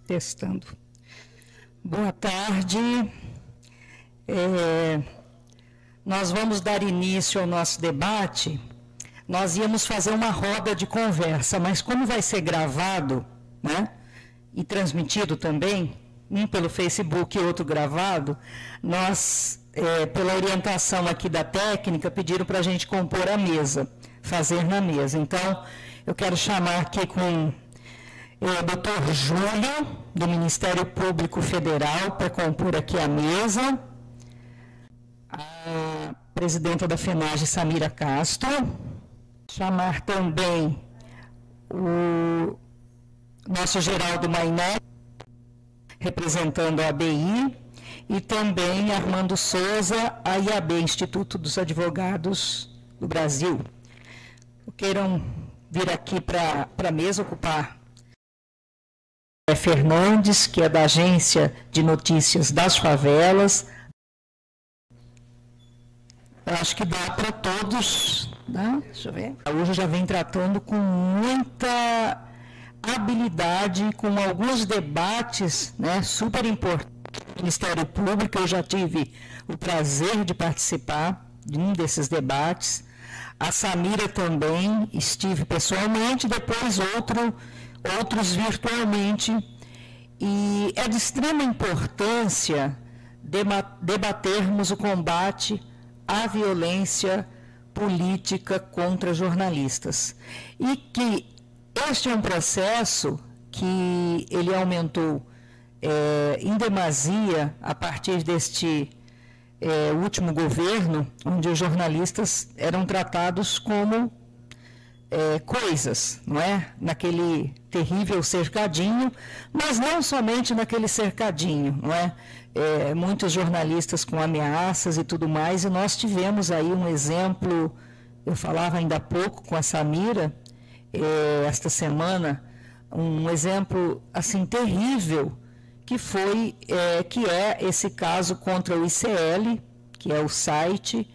Testando. Boa tarde. Nós vamos dar início ao nosso debate. Nós íamos fazer uma roda de conversa, mas como vai ser gravado, né, e transmitido também, um pelo Facebook e outro gravado, nós, pela orientação aqui da técnica, pediram para a gente compor a mesa, fazer na mesa. Então, eu quero chamar aqui com o doutor Júlio, do Ministério Público Federal, para compor aqui a mesa, a presidenta da FENAGE, Samira Castro, chamar também o nosso Geraldo Mainetti, representando a ABI, e também Armando Souza, a IAB, Instituto dos Advogados do Brasil. Queiram vir aqui para a mesa ocupar Fernandes, que é da Agência de Notícias das Favelas. Eu acho que dá para todos, né? Deixa eu ver. Hoje já vem tratando com muita habilidade, com alguns debates, né, super importantes do Ministério Público. Eu já tive o prazer de participar de um desses debates. A Samira também, estive pessoalmente, depois outros virtualmente. E é de extrema importância debatermos o combate à violência política contra jornalistas. E que este é um processo que ele aumentou em demasia a partir deste último governo, onde os jornalistas eram tratados como coisas, não é? Naquele terrível cercadinho, mas não somente naquele cercadinho, não é? Muitos jornalistas com ameaças e tudo mais, e nós tivemos aí um exemplo, eu falava ainda há pouco com a Samira, esta semana, um exemplo assim terrível, que é esse caso contra o ICL, que é o site,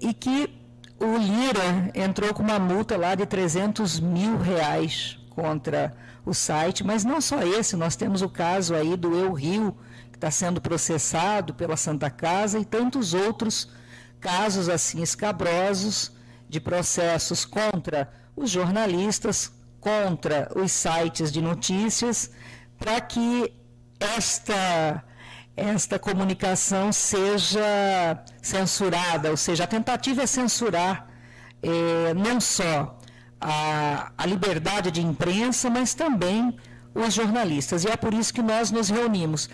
e que o Lira entrou com uma multa lá de R$300 mil contra o site, mas não só esse, nós temos o caso aí do Eu Rio, que está sendo processado pela Santa Casa, e tantos outros casos assim escabrosos de processos contra os jornalistas, contra os sites de notícias, para que esta comunicação seja censurada, ou seja, a tentativa é censurar não só a liberdade de imprensa, mas também os jornalistas. E é por isso que nós nos reunimos.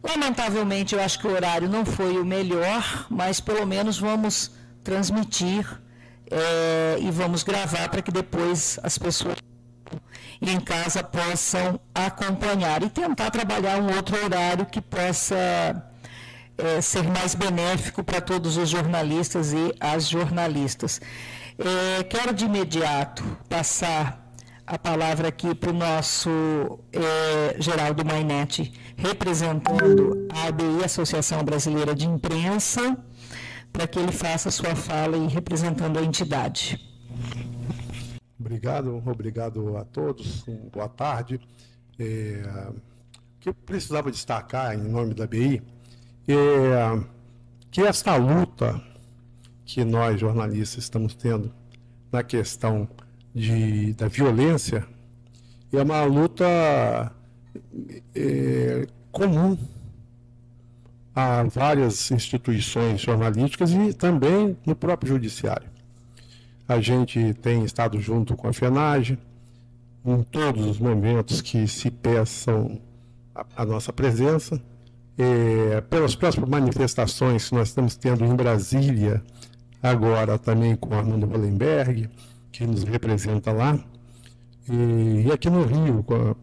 Lamentavelmente, eu acho que o horário não foi o melhor, mas pelo menos vamos transmitir e vamos gravar para que depois as pessoas em casa possam acompanhar e tentar trabalhar um outro horário que possa ser mais benéfico para todos os jornalistas e as jornalistas. Quero de imediato passar a palavra aqui para o nosso Geraldo Mainetti, representando a ABI, Associação Brasileira de Imprensa, para que ele faça a sua fala e representando a entidade. Obrigado a todos, boa tarde. O que eu precisava destacar, em nome da ABI, é que esta luta que nós, jornalistas, estamos tendo na questão da violência é uma luta comum a várias instituições jornalísticas e também no próprio judiciário. A gente tem estado junto com a FENAGE em todos os momentos que se peçam a nossa presença, pelas próximas manifestações que nós estamos tendo em Brasília, agora também com Armando Wallenberg, que nos representa lá, e aqui no Rio, com a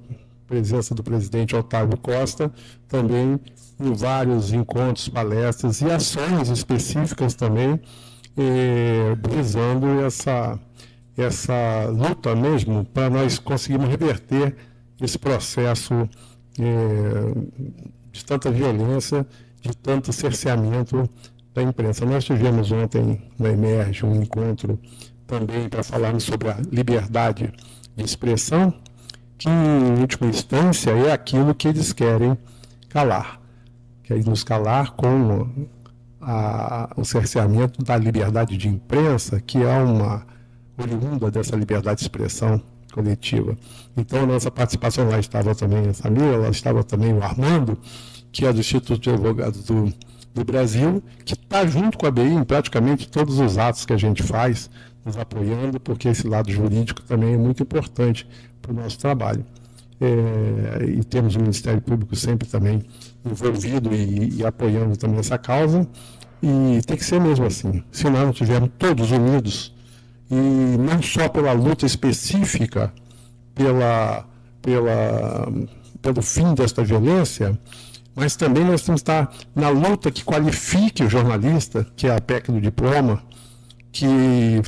presença do presidente Otávio Costa, também em vários encontros, palestras e ações específicas também, visando essa luta mesmo para nós conseguirmos reverter esse processo de tanta violência, de tanto cerceamento da imprensa. Nós tivemos ontem na Emerge um encontro também para falarmos sobre a liberdade de expressão, que, em última instância, é aquilo que eles querem calar. Querem nos calar com o cerceamento da liberdade de imprensa, que é uma oriunda dessa liberdade de expressão coletiva. Então, a nossa participação lá estava também a Samira, lá estava também o Armando, que é do Instituto de Advogados do Brasil, que está junto com a ABI em praticamente todos os atos que a gente faz, nos apoiando, porque esse lado jurídico também é muito importante para o nosso trabalho. E temos o Ministério Público sempre também envolvido e apoiando também essa causa, e tem que ser mesmo assim. Se nós não estivermos todos unidos, e não só pela luta específica, pelo fim desta violência, mas também nós temos que estar na luta que qualifique o jornalista, que é a PEC do diploma, que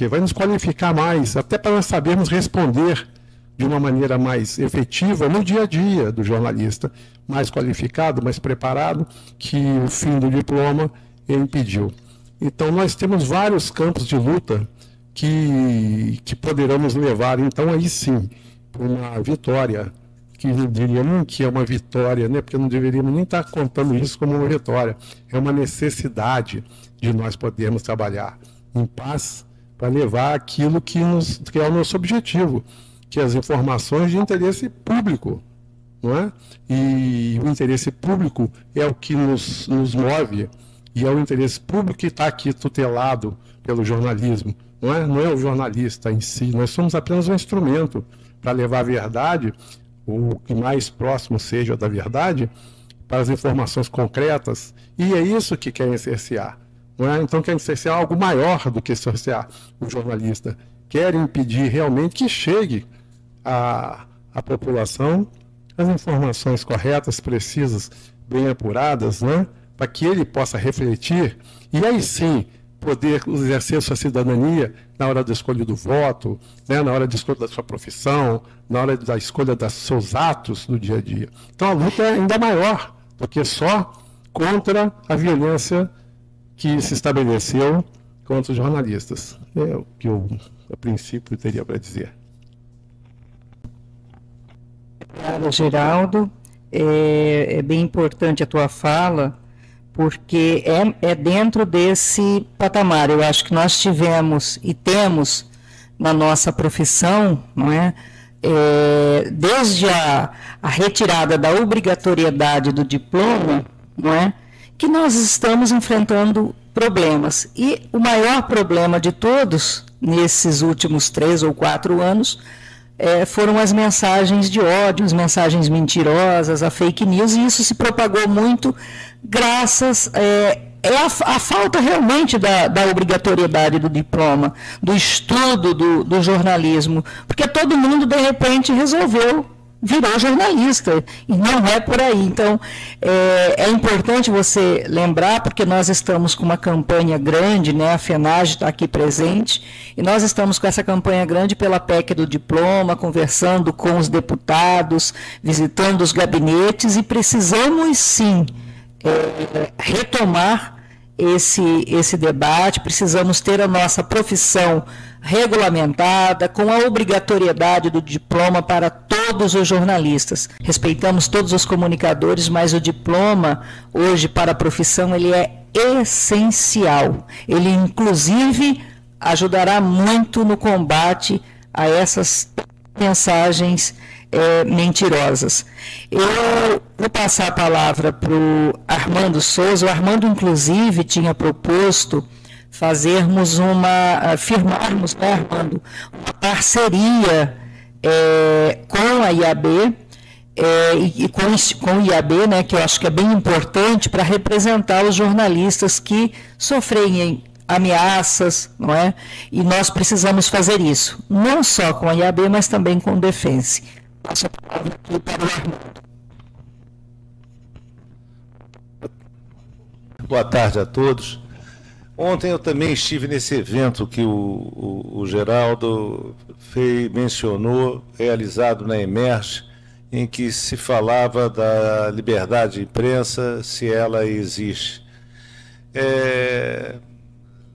vai nos qualificar mais, até para nós sabermos responder de uma maneira mais efetiva no dia a dia do jornalista, mais qualificado, mais preparado, que o fim do diploma impediu. Então, nós temos vários campos de luta que poderão nos levar, então, aí sim, para uma vitória, que eu diria nem que é uma vitória, né, porque não deveríamos nem estar contando isso como uma vitória, é uma necessidade de nós podermos trabalhar em paz para levar aquilo que é o nosso objetivo, que é as informações de interesse público, não é? E o interesse público é o que nos move, e é o interesse público que está aqui tutelado pelo jornalismo, não é? Não é o jornalista em si, nós somos apenas um instrumento para levar a verdade, o que mais próximo seja da verdade, para as informações concretas, e é isso que querem cercear. Não é? Então querem cercear algo maior do que cercear o jornalista. Querem impedir realmente que chegue à população as informações corretas, precisas, bem apuradas, né? Para que ele possa refletir e aí sim poder exercer sua cidadania na hora da escolha do voto, né? Na hora da escolha da sua profissão, na hora da escolha dos seus atos do dia a dia. Então a luta é ainda maior, porque só contra a violência que se estabeleceu contra os jornalistas. É o que eu, a princípio, teria para dizer. Obrigada, Geraldo. É bem importante a tua fala, porque é dentro desse patamar. Eu acho que nós tivemos e temos na nossa profissão, não é? Desde a retirada da obrigatoriedade do diploma, não é? Que nós estamos enfrentando problemas. E o maior problema de todos, nesses últimos 3 ou 4 anos, foram as mensagens de ódio, as mensagens mentirosas, a fake news, e isso se propagou muito graças a falta realmente da obrigatoriedade do diploma, do estudo do jornalismo, porque todo mundo, de repente, virou jornalista, e não é por aí. Então, é importante você lembrar, porque nós estamos com uma campanha grande, né, a FENAGE está aqui presente, e nós estamos com essa campanha grande pela PEC do diploma, conversando com os deputados, visitando os gabinetes, e precisamos, sim, retomar esse debate, precisamos ter a nossa profissão regulamentada, com a obrigatoriedade do diploma para todos os jornalistas. Respeitamos todos os comunicadores, mas o diploma, hoje, para a profissão, ele é essencial. Ele, inclusive, ajudará muito no combate a essas mensagens mentirosas. Eu vou passar a palavra para o Armando Souza. O Armando, inclusive, tinha proposto firmarmos, né, Armando, uma parceria com a IAB e com o IAB, né, que eu acho que é bem importante para representar os jornalistas que sofrem ameaças, não é? E nós precisamos fazer isso, não só com a IAB, mas também com o Defense. Passo a palavra aqui para o Armando. Boa tarde a todos. Ontem eu também estive nesse evento que o Geraldo mencionou, realizado na Emerge, em que se falava da liberdade de imprensa, se ela existe.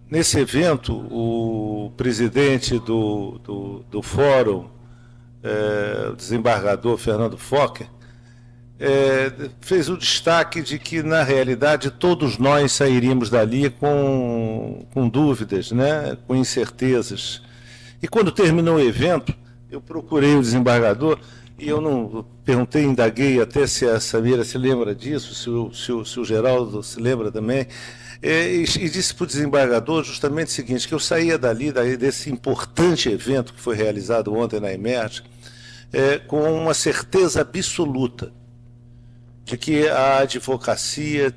Nesse evento, o presidente do Fórum o desembargador Fernando Fokker, fez o destaque de que, na realidade, todos nós sairíamos dali com dúvidas, né, com incertezas. E quando terminou o evento, eu procurei o desembargador e eu não perguntei, indaguei até se a Samira se lembra disso, se o Geraldo se lembra também, e disse para o desembargador justamente o seguinte, que eu saía dali desse importante evento que foi realizado ontem na Emerge, com uma certeza absoluta de que a advocacia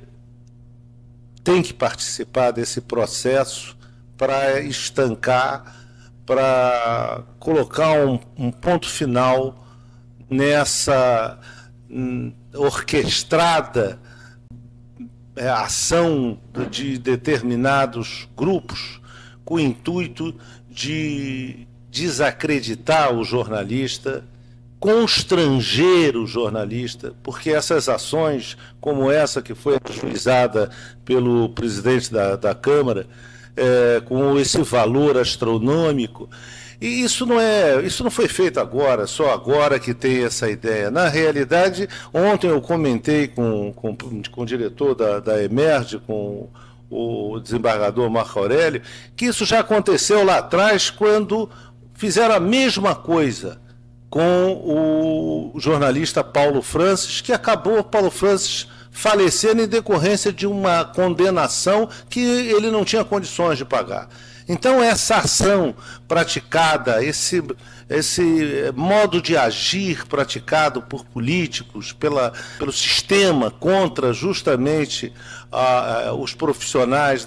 tem que participar desse processo para estancar, para colocar um ponto final nessa orquestrada ação de determinados grupos com o intuito de desacreditar o jornalista, constranger o jornalista, porque essas ações, como essa que foi ajuizada pelo presidente da Câmara, com esse valor astronômico, e isso não foi feito agora, só agora que tem essa ideia. Na realidade, ontem eu comentei com o diretor da Emerge, com o desembargador Marco Aurélio, que isso já aconteceu lá atrás, quando fizeram a mesma coisa com o jornalista Paulo Francis, que acabou, Paulo Francis, falecendo em decorrência de uma condenação que ele não tinha condições de pagar. Então, essa ação praticada, esse modo de agir praticado por políticos, pelo sistema contra justamente os profissionais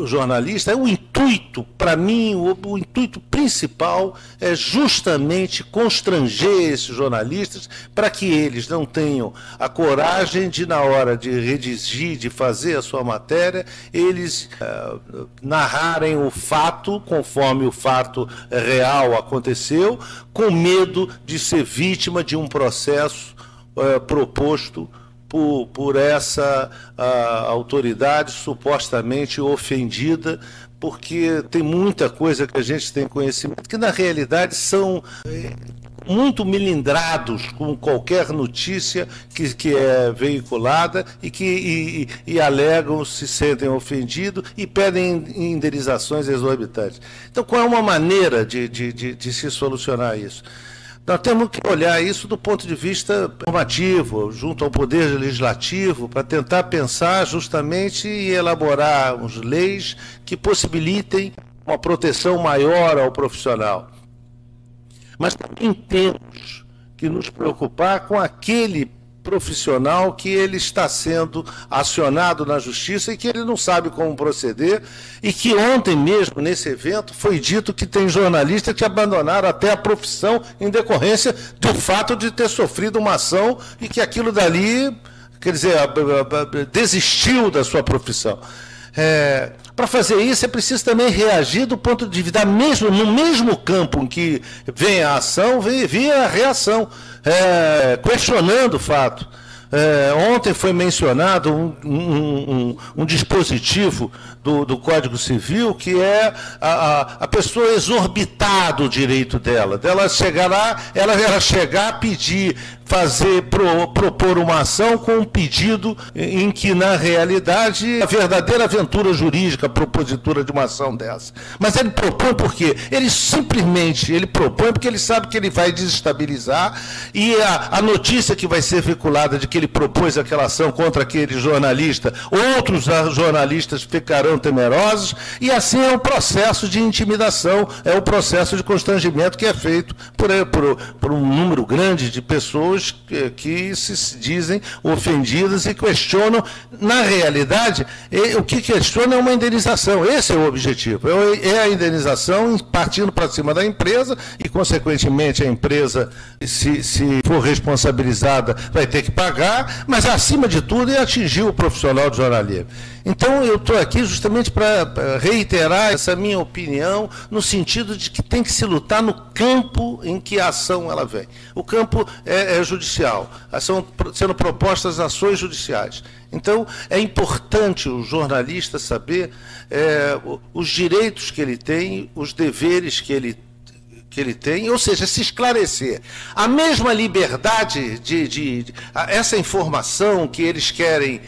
jornalistas, o intuito, para mim, o intuito principal é justamente constranger esses jornalistas para que eles não tenham a coragem de, na hora de redigir, de fazer a sua matéria, eles narrarem o fato conforme o fato real aconteceu, com medo de ser vítima de um processo proposto por essa autoridade supostamente ofendida, porque tem muita coisa que a gente tem conhecimento que, na realidade, são muito melindrados com qualquer notícia que é veiculada e alegam, se sentem ofendidos e pedem indenizações exorbitantes. Então, qual é uma maneira de se solucionar isso? Nós temos que olhar isso do ponto de vista normativo, junto ao Poder Legislativo, para tentar pensar justamente e elaborar leis que possibilitem uma proteção maior ao profissional. Mas também temos que nos preocupar com aquele profissional que ele está sendo acionado na justiça e que ele não sabe como proceder, e que ontem mesmo, nesse evento, foi dito que tem jornalistas que abandonaram até a profissão em decorrência do fato de ter sofrido uma ação e que aquilo dali, quer dizer, desistiu da sua profissão. Para fazer isso, é preciso também reagir do ponto de vista, no mesmo campo em que vem a ação, vem a reação, questionando o fato. Ontem foi mencionado um dispositivo do Código Civil, que é a pessoa exorbitar do direito dela chegar lá, ela chegar a pedir, propor uma ação com um pedido em que, na realidade, a verdadeira aventura jurídica, a propositura de uma ação dessa. Mas ele propõe por quê? Ele propõe porque ele sabe que ele vai desestabilizar, e a notícia que vai ser veiculada de que ele propôs aquela ação contra aquele jornalista, outros jornalistas ficarão temerosos, e assim é um processo de intimidação, é um processo de constrangimento que é feito por um número grande de pessoas que se dizem ofendidas e questionam. Na realidade, o que questiona é uma indenização. Esse é o objetivo, é a indenização partindo para cima da empresa e, consequentemente, a empresa, se for responsabilizada, vai ter que pagar, mas, acima de tudo, é atingir o profissional de jornalismo. Então, eu estou aqui justamente para reiterar essa minha opinião, no sentido de que tem que se lutar no campo em que a ação ela vem. O campo é judicial, são sendo propostas ações judiciais. Então, é importante o jornalista saber os direitos que ele tem, os deveres que ele que ele tem, ou seja, se esclarecer. A mesma liberdade essa informação que eles querem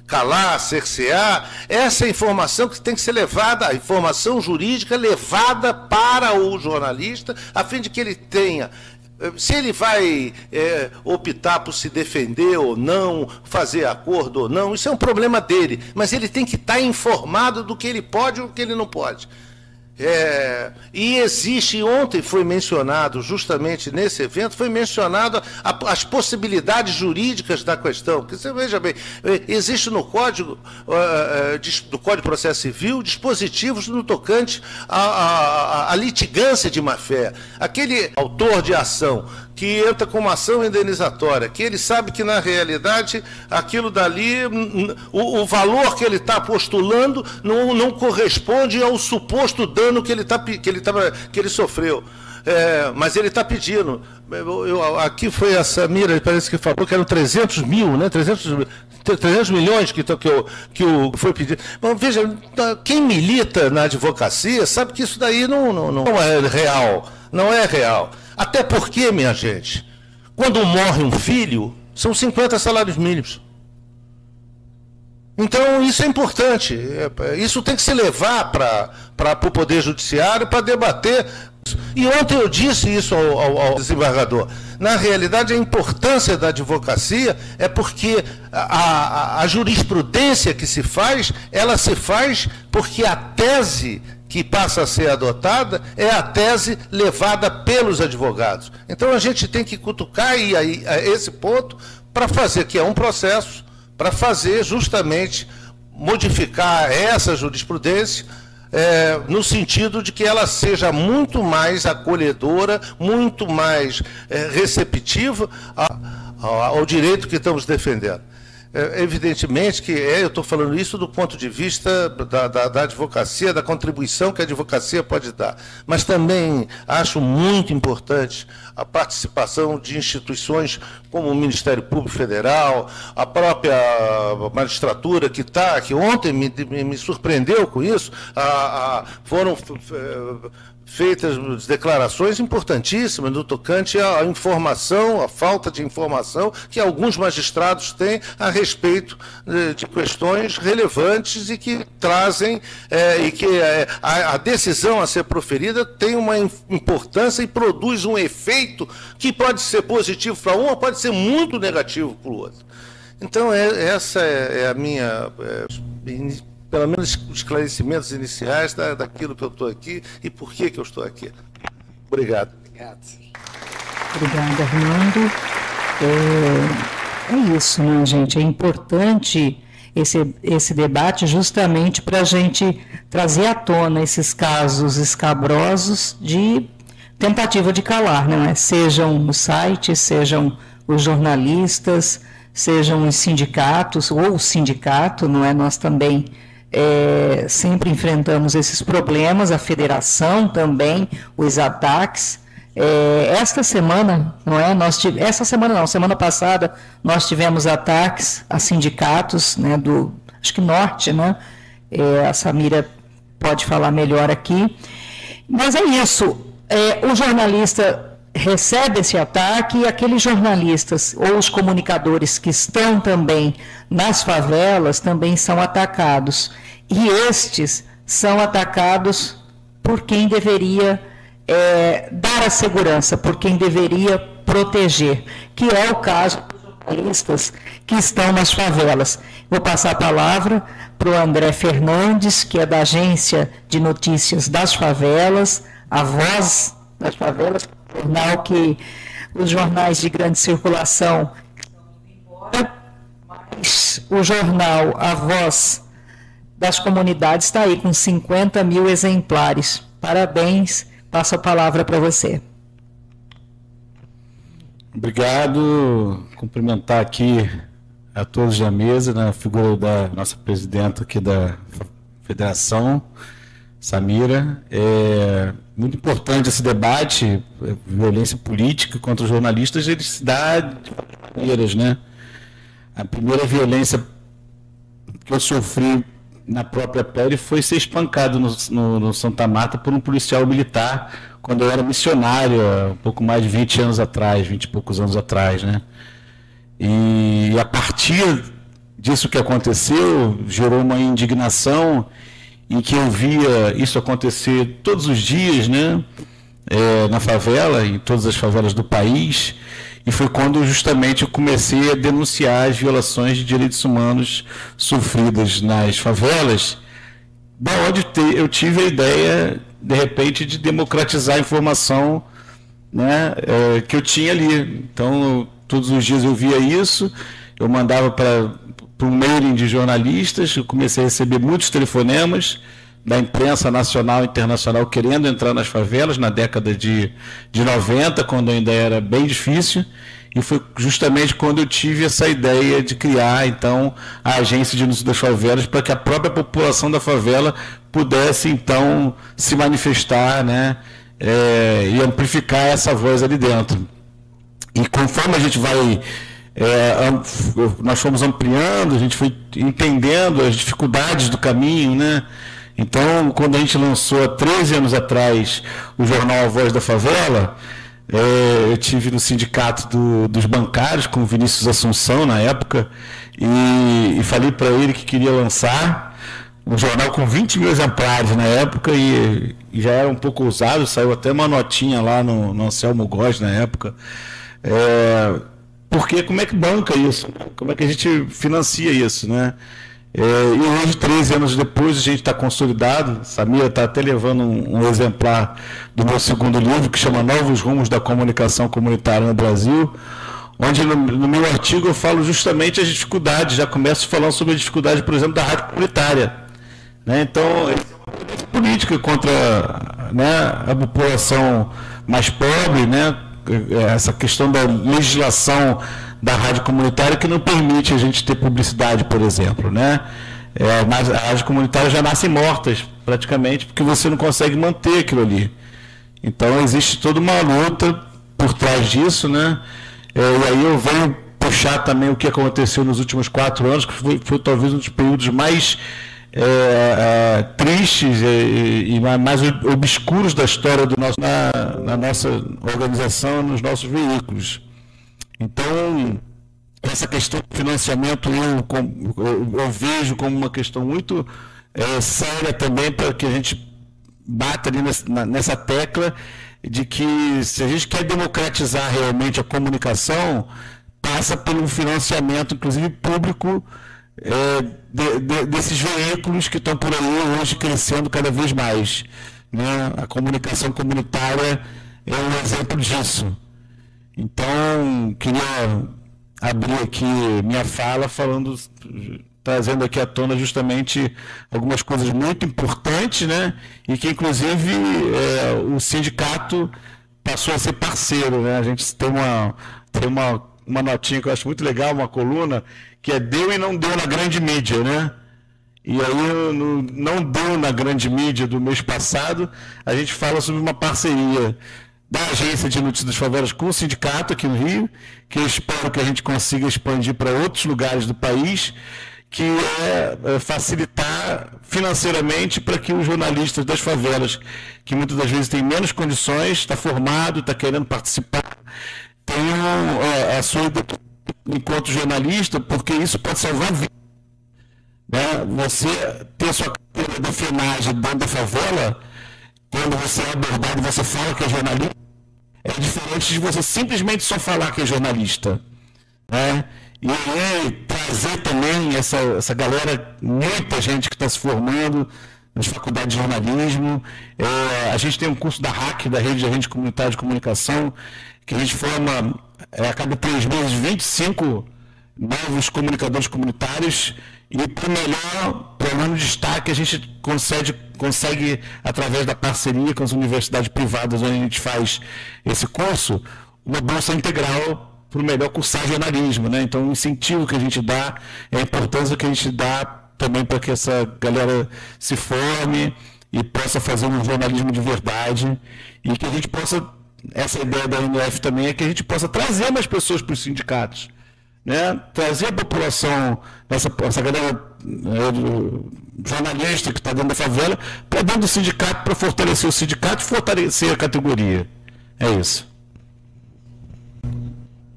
calar, cercear, essa informação que tem que ser levada, a informação jurídica levada para o jornalista, a fim de que ele tenha, se ele vai optar por se defender ou não, fazer acordo ou não, isso é um problema dele, mas ele tem que estar informado do que ele pode e do que ele não pode. E existe, ontem foi mencionado, justamente nesse evento, foi mencionado as possibilidades jurídicas da questão. Porque você veja bem, existe no Código do Código de Processo Civil dispositivos no tocante à litigância de má-fé. Aquele autor de ação que entra com uma ação indenizatória, que ele sabe que, na realidade, aquilo dali, o valor que ele está postulando não corresponde ao suposto dano que ele sofreu. Mas ele está pedindo. Aqui foi a Samira, parece que falou que eram 300 mil, né? 300 milhões que foi pedido. Bom, veja, quem milita na advocacia sabe que isso daí não é real. Não é real. Até porque, minha gente, quando morre um filho, são 50 salários mínimos. Então, isso é importante. Isso tem que se levar para o Poder Judiciário para debater. E ontem eu disse isso ao desembargador. Na realidade, a importância da advocacia é porque a jurisprudência que se faz, ela se faz porque a tese que passa a ser adotada é a tese levada pelos advogados. Então, a gente tem que cutucar aí a esse ponto para fazer, que é um processo, para fazer justamente modificar essa jurisprudência no sentido de que ela seja muito mais acolhedora, muito mais receptiva ao direito que estamos defendendo. Evidentemente que eu estou falando isso do ponto de vista da advocacia, da contribuição que a advocacia pode dar. Mas também acho muito importante a participação de instituições como o Ministério Público Federal, a própria magistratura que ontem me surpreendeu com isso, foram feitas declarações importantíssimas no tocante à informação, à falta de informação que alguns magistrados têm a respeito de questões relevantes e que trazem, e que a decisão a ser proferida tem uma importância e produz um efeito que pode ser positivo para um ou pode ser muito negativo para o outro. Então, essa é a minha... pelo menos esclarecimentos iniciais daquilo que eu estou aqui e por que eu estou aqui. Obrigado. Obrigada, Armando. É isso, né, gente? É importante esse debate justamente para a gente trazer à tona esses casos escabrosos de tentativa de calar, não é? Sejam os sites, sejam os jornalistas, sejam os sindicatos, ou o sindicato, não é? Nós também sempre enfrentamos esses problemas, a federação também, os ataques. Esta semana, não é? Semana passada, nós tivemos ataques a sindicatos, né, acho que norte, né? A Samira pode falar melhor aqui. Mas é isso, o jornalista recebe esse ataque e aqueles jornalistas ou os comunicadores que estão também nas favelas também são atacados. E estes são atacados por quem deveria dar a segurança, por quem deveria proteger, que é o caso dos jornalistas que estão nas favelas. Vou passar a palavra para o André Fernandes, que é da Agência de Notícias das Favelas, a Voz das Favelas, jornal que os jornais de grande circulação estão indo embora, mas o jornal A Voz das Comunidades está aí com 50 mil exemplares. Parabéns, passo a palavra para você. Obrigado, cumprimentar aqui a todos da mesa, na figura da nossa presidenta aqui da Federação, Samira. É muito importante esse debate, violência política contra os jornalistas, ele se dá de várias maneiras, né? A primeira violência que eu sofri na própria pele foi ser espancado no Santa Marta por um policial militar quando eu era missionário, um pouco mais de 20 anos atrás, 20 e poucos anos atrás, né? E a partir disso que aconteceu, gerou uma indignação em que eu via isso acontecer todos os dias, né? Na favela, em todas as favelas do país, e foi quando justamente eu comecei a denunciar as violações de direitos humanos sofridas nas favelas, da onde eu tive a ideia, de repente, de democratizar a informação, né, que eu tinha ali. Então, todos os dias eu via isso, eu mandava para um mailing de jornalistas, eu comecei a receber muitos telefonemas da imprensa nacional e internacional querendo entrar nas favelas na década de 90, quando ainda era bem difícil, e foi justamente quando eu tive essa ideia de criar, então, a Agência de Denúncia das Favelas, para que a própria população da favela pudesse, então, se manifestar, né, e amplificar essa voz ali dentro. E conforme a gente vai... nós fomos ampliando, a gente foi entendendo as dificuldades do caminho, né? Então, quando a gente lançou há 13 anos atrás o jornal A Voz da Favela, eu tive no sindicato dos bancários com o Vinícius Assunção na época e falei para ele que queria lançar um jornal com 20 mil exemplares na época e já era um pouco ousado, saiu até uma notinha lá no Anselmo Góes na época. Porque como é que banca isso? Como é que a gente financia isso, né? E hoje, 13 anos depois, a gente está consolidado. Samira está até levando um exemplar do meu segundo livro, que chama Novos Rumos da Comunicação Comunitária no Brasil, onde no meu artigo eu falo justamente as dificuldades, já começo falando sobre a dificuldade, por exemplo, da rádio comunitária, né? Então, é uma política contra, né, a população mais pobre, né? Essa questão da legislação da rádio comunitária que não permite a gente ter publicidade, por exemplo, né? Mas a rádio comunitária já nasce mortas, praticamente, porque você não consegue manter aquilo ali. Então, existe toda uma luta por trás disso, né? E aí eu venho puxar também o que aconteceu nos últimos 4 anos, que foi talvez um dos períodos mais tristes e mais obscuros da história na nossa organização, nos nossos veículos. Então, essa questão do financiamento eu vejo como uma questão muito séria também, para que a gente bata ali nessa tecla de que, se a gente quer democratizar realmente a comunicação, passa por um financiamento, inclusive público, desses veículos que estão por aí hoje crescendo cada vez mais, né? A comunicação comunitária é um exemplo disso. Então, queria abrir aqui minha fala trazendo aqui à tona justamente algumas coisas muito importantes, né? E que, inclusive, o sindicato passou a ser parceiro, né? A gente tem uma notinha que eu acho muito legal, uma coluna, que é deu e não deu na grande mídia, né? E aí, no não deu na grande mídia do mês passado, a gente fala sobre uma parceria da Agência de Notícias das Favelas com o sindicato aqui no Rio, que eu espero que a gente consiga expandir para outros lugares do país, que é facilitar financeiramente para que os jornalistas das favelas, que muitas das vezes têm menos condições, está formado, está querendo participar, tenham a sua enquanto jornalista, porque isso pode salvar vidas. Né? Você ter sua carteira da FENAGE dentro da favela, quando você é abordado e você fala que é jornalista, é diferente de você simplesmente só falar que é jornalista. Né? E aí, trazer também essa galera, muita gente que está se formando nas faculdades de jornalismo. A gente tem um curso da RAC, da Rede de Agentes Comunitários de Comunicação, que a gente forma, a cada 3 meses, 25 novos comunicadores comunitários, e para o melhor destaque a gente consegue, através da parceria com as universidades privadas onde a gente faz esse curso, uma bolsa integral para o melhor cursar jornalismo, né? Então, o incentivo que a gente dá, a importância que a gente dá também para que essa galera se forme e possa fazer um jornalismo de verdade, e que a gente possa, essa ideia da UNF também é que a gente possa trazer mais pessoas para os sindicatos, né? Trazer a população, essa galera jornalista que está dentro da favela para dentro do sindicato, para fortalecer o sindicato e fortalecer a categoria. É isso.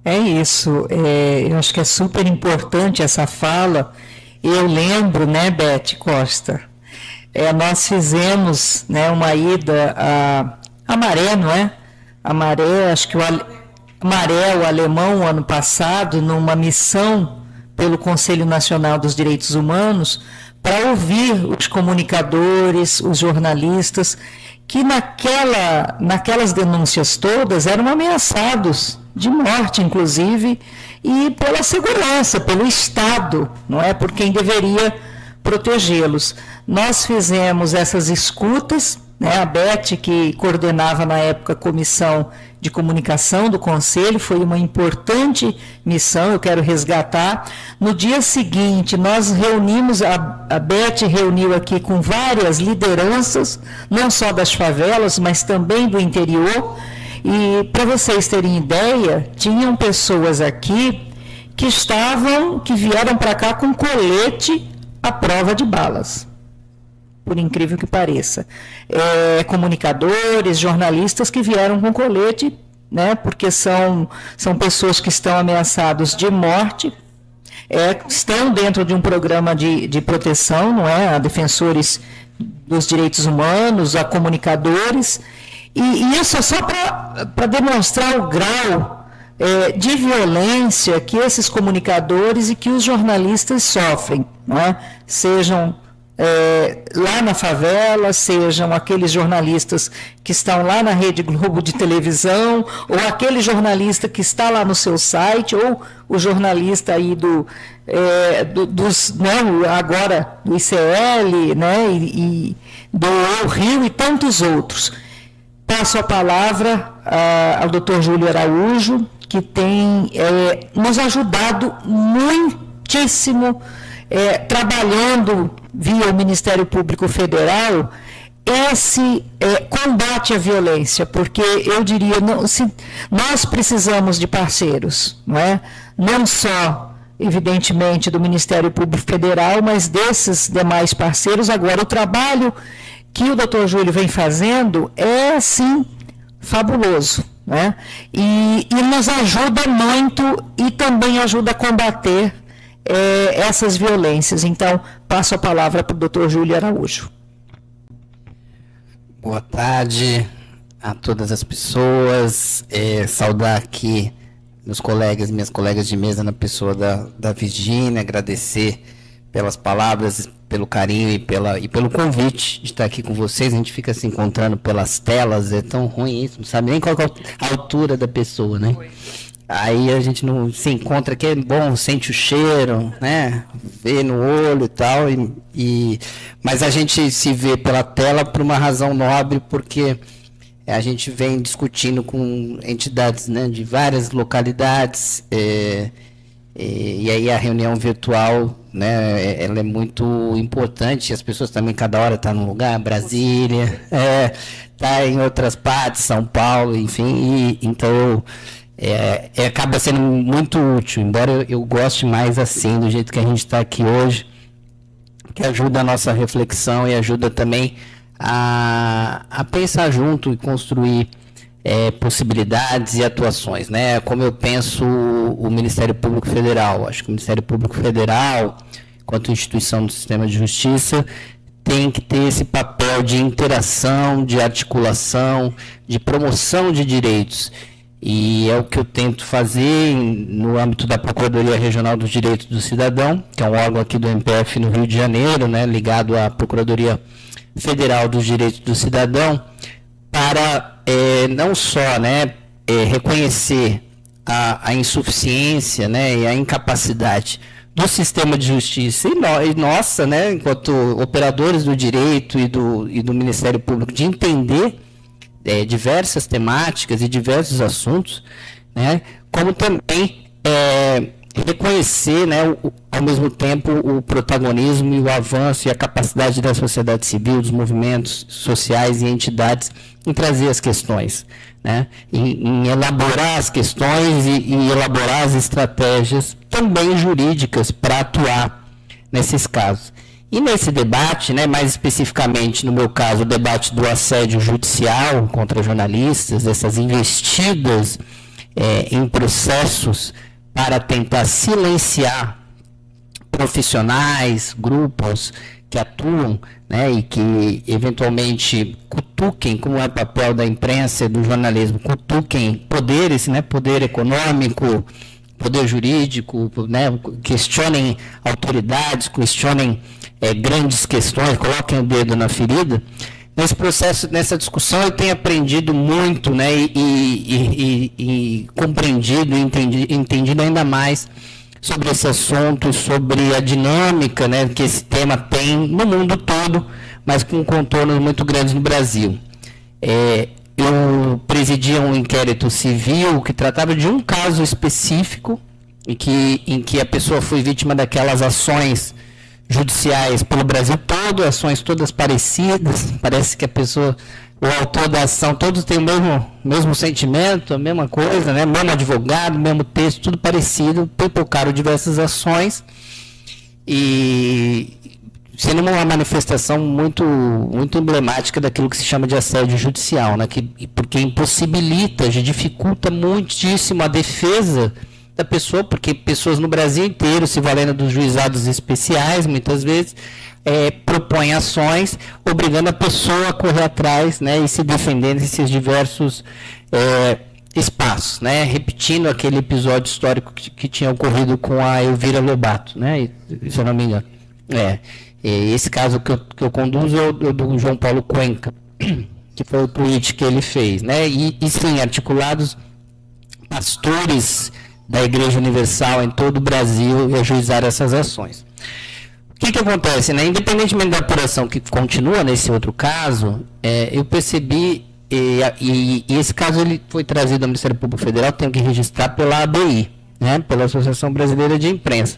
É isso. Eu acho que é super importante essa fala. Eu lembro, né, Beth Costa, nós fizemos, né, uma ida a Maré, não é? A Maré, acho que Maré, o alemão, ano passado, numa missão pelo Conselho Nacional dos Direitos Humanos, para ouvir os comunicadores, os jornalistas, que naquelas denúncias todas eram ameaçados de morte, inclusive, e pela segurança, pelo Estado, não é? Por quem deveria protegê-los. Nós fizemos essas escutas, né? A Beth, que coordenava na época a Comissão de Comunicação do Conselho, foi uma importante missão, eu quero resgatar. No dia seguinte, nós reunimos, a Beth reuniu aqui com várias lideranças, não só das favelas, mas também do interior, e para vocês terem ideia, tinham pessoas aqui que vieram para cá com colete à prova de balas, por incrível que pareça. Comunicadores, jornalistas que vieram com colete, né, porque são pessoas que estão ameaçados de morte, estão dentro de um programa de proteção, não é? A defensores dos direitos humanos, a comunicadores, e isso é só para demonstrar o grau de violência que esses comunicadores e que os jornalistas sofrem, não é? Sejam lá na favela, sejam aqueles jornalistas que estão lá na Rede Globo de televisão, ou aquele jornalista que está lá no seu site, ou o jornalista aí agora do ICL, né, e do Rio e tantos outros. Passo a palavra ao Dr. Júlio Araújo, que tem nos ajudado muitíssimo, trabalhando via o Ministério Público Federal esse combate à violência, porque eu diria, nós precisamos de parceiros, não é? Não só, evidentemente, do Ministério Público Federal, mas desses demais parceiros. Agora, o trabalho que o Dr. Júlio vem fazendo é, assim, fabuloso, né? E nos ajuda muito e também ajuda a combater essas violências. Então, passo a palavra para o Dr. Júlio Araújo. Boa tarde a todas as pessoas. Saudar aqui meus colegas, minhas colegas de mesa, na pessoa da Virgínia, agradecer pelas palavras, pelo carinho e pelo convite de estar aqui com vocês. A gente fica se encontrando pelas telas, é tão ruim isso, não sabe nem qual é a altura da pessoa, né? Aí a gente não se encontra aqui, é bom, sente o cheiro, né? Vê no olho e tal, mas a gente se vê pela tela por uma razão nobre, porque a gente vem discutindo com entidades, né, de várias localidades, e aí a reunião virtual, né, ela é muito importante. As pessoas também, cada hora está num lugar, Brasília, está em outras partes, São Paulo, enfim, então acaba sendo muito útil, embora eu goste mais assim, do jeito que a gente está aqui hoje, que ajuda a nossa reflexão e ajuda também a pensar junto e construir possibilidades e atuações, né? Como eu penso o Ministério Público Federal. Acho que o Ministério Público Federal, enquanto instituição do sistema de justiça, tem que ter esse papel de interação, de articulação, de promoção de direitos. E é o que eu tento fazer no âmbito da Procuradoria Regional dos Direitos do Cidadão, que é um órgão aqui do MPF no Rio de Janeiro, né, ligado à Procuradoria Federal dos Direitos do Cidadão, para não só, né, reconhecer a insuficiência, né, e a incapacidade do sistema de justiça e nossa, né, enquanto operadores do direito e do Ministério Público, de entender diversas temáticas e diversos assuntos, né, como também reconhecer, né, ao mesmo tempo o protagonismo e o avanço e a capacidade da sociedade civil, dos movimentos sociais e entidades em trazer as questões, né, em elaborar as questões e elaborar as estratégias também jurídicas para atuar nesses casos. E nesse debate, né, mais especificamente no meu caso, o debate do assédio judicial contra jornalistas, essas investidas em processos para tentar silenciar profissionais, grupos que atuam, né, e que eventualmente cutuquem, como é o papel da imprensa e do jornalismo, cutuquem poderes, né, poder econômico, poder jurídico, né, questionem autoridades, questionem grandes questões, coloquem o dedo na ferida. Nesse processo, nessa discussão, eu tenho aprendido muito, né, e compreendido e entendido ainda mais sobre esse assunto e sobre a dinâmica, né, que esse tema tem no mundo todo, mas com contornos muito grandes no Brasil. Eu presidia um inquérito civil que tratava de um caso específico em que a pessoa foi vítima daquelas ações judiciais pelo Brasil todo, ações todas parecidas, parece que a pessoa, o autor da ação, todos têm o mesmo sentimento, a mesma coisa, né? Mesmo advogado, mesmo texto, tudo parecido, pipocaram diversas ações e sendo uma manifestação muito emblemática daquilo que se chama de assédio judicial, né? Porque impossibilita, dificulta muitíssimo a defesa da pessoa, porque pessoas no Brasil inteiro, se valendo dos juizados especiais, muitas vezes, propõem ações, obrigando a pessoa a correr atrás, né, e se defender nesses diversos espaços, né, repetindo aquele episódio histórico que tinha ocorrido com a Elvira Lobato, né, se eu não me engano. Esse caso que eu conduzo é o do João Paulo Cuenca, que foi o tweet que ele fez, né, e sim, articulados pastores da Igreja Universal em todo o Brasil e ajuizar essas ações. O que acontece, né? Independentemente da apuração que continua nesse outro caso, eu percebi, e esse caso ele foi trazido ao Ministério Público Federal, tenho que registrar pela ABI, né? Pela Associação Brasileira de Imprensa.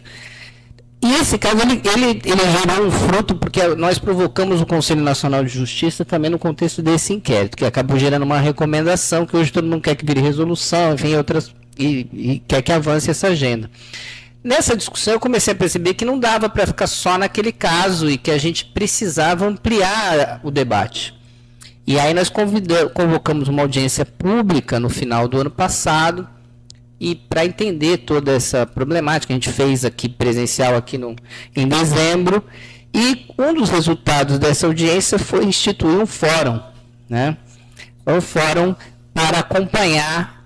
E esse caso ele gerou um fruto, porque nós provocamos o Conselho Nacional de Justiça também no contexto desse inquérito, que acabou gerando uma recomendação, que hoje todo mundo quer que vire resolução, enfim, outras... E quer que avance essa agenda. Nessa discussão eu comecei a perceber que não dava para ficar só naquele caso e que a gente precisava ampliar o debate. E aí nós convocamos uma audiência pública no final do ano passado e para entender toda essa problemática, a gente fez aqui presencial aqui em dezembro, e um dos resultados dessa audiência foi instituir um fórum, né? Um fórum para acompanhar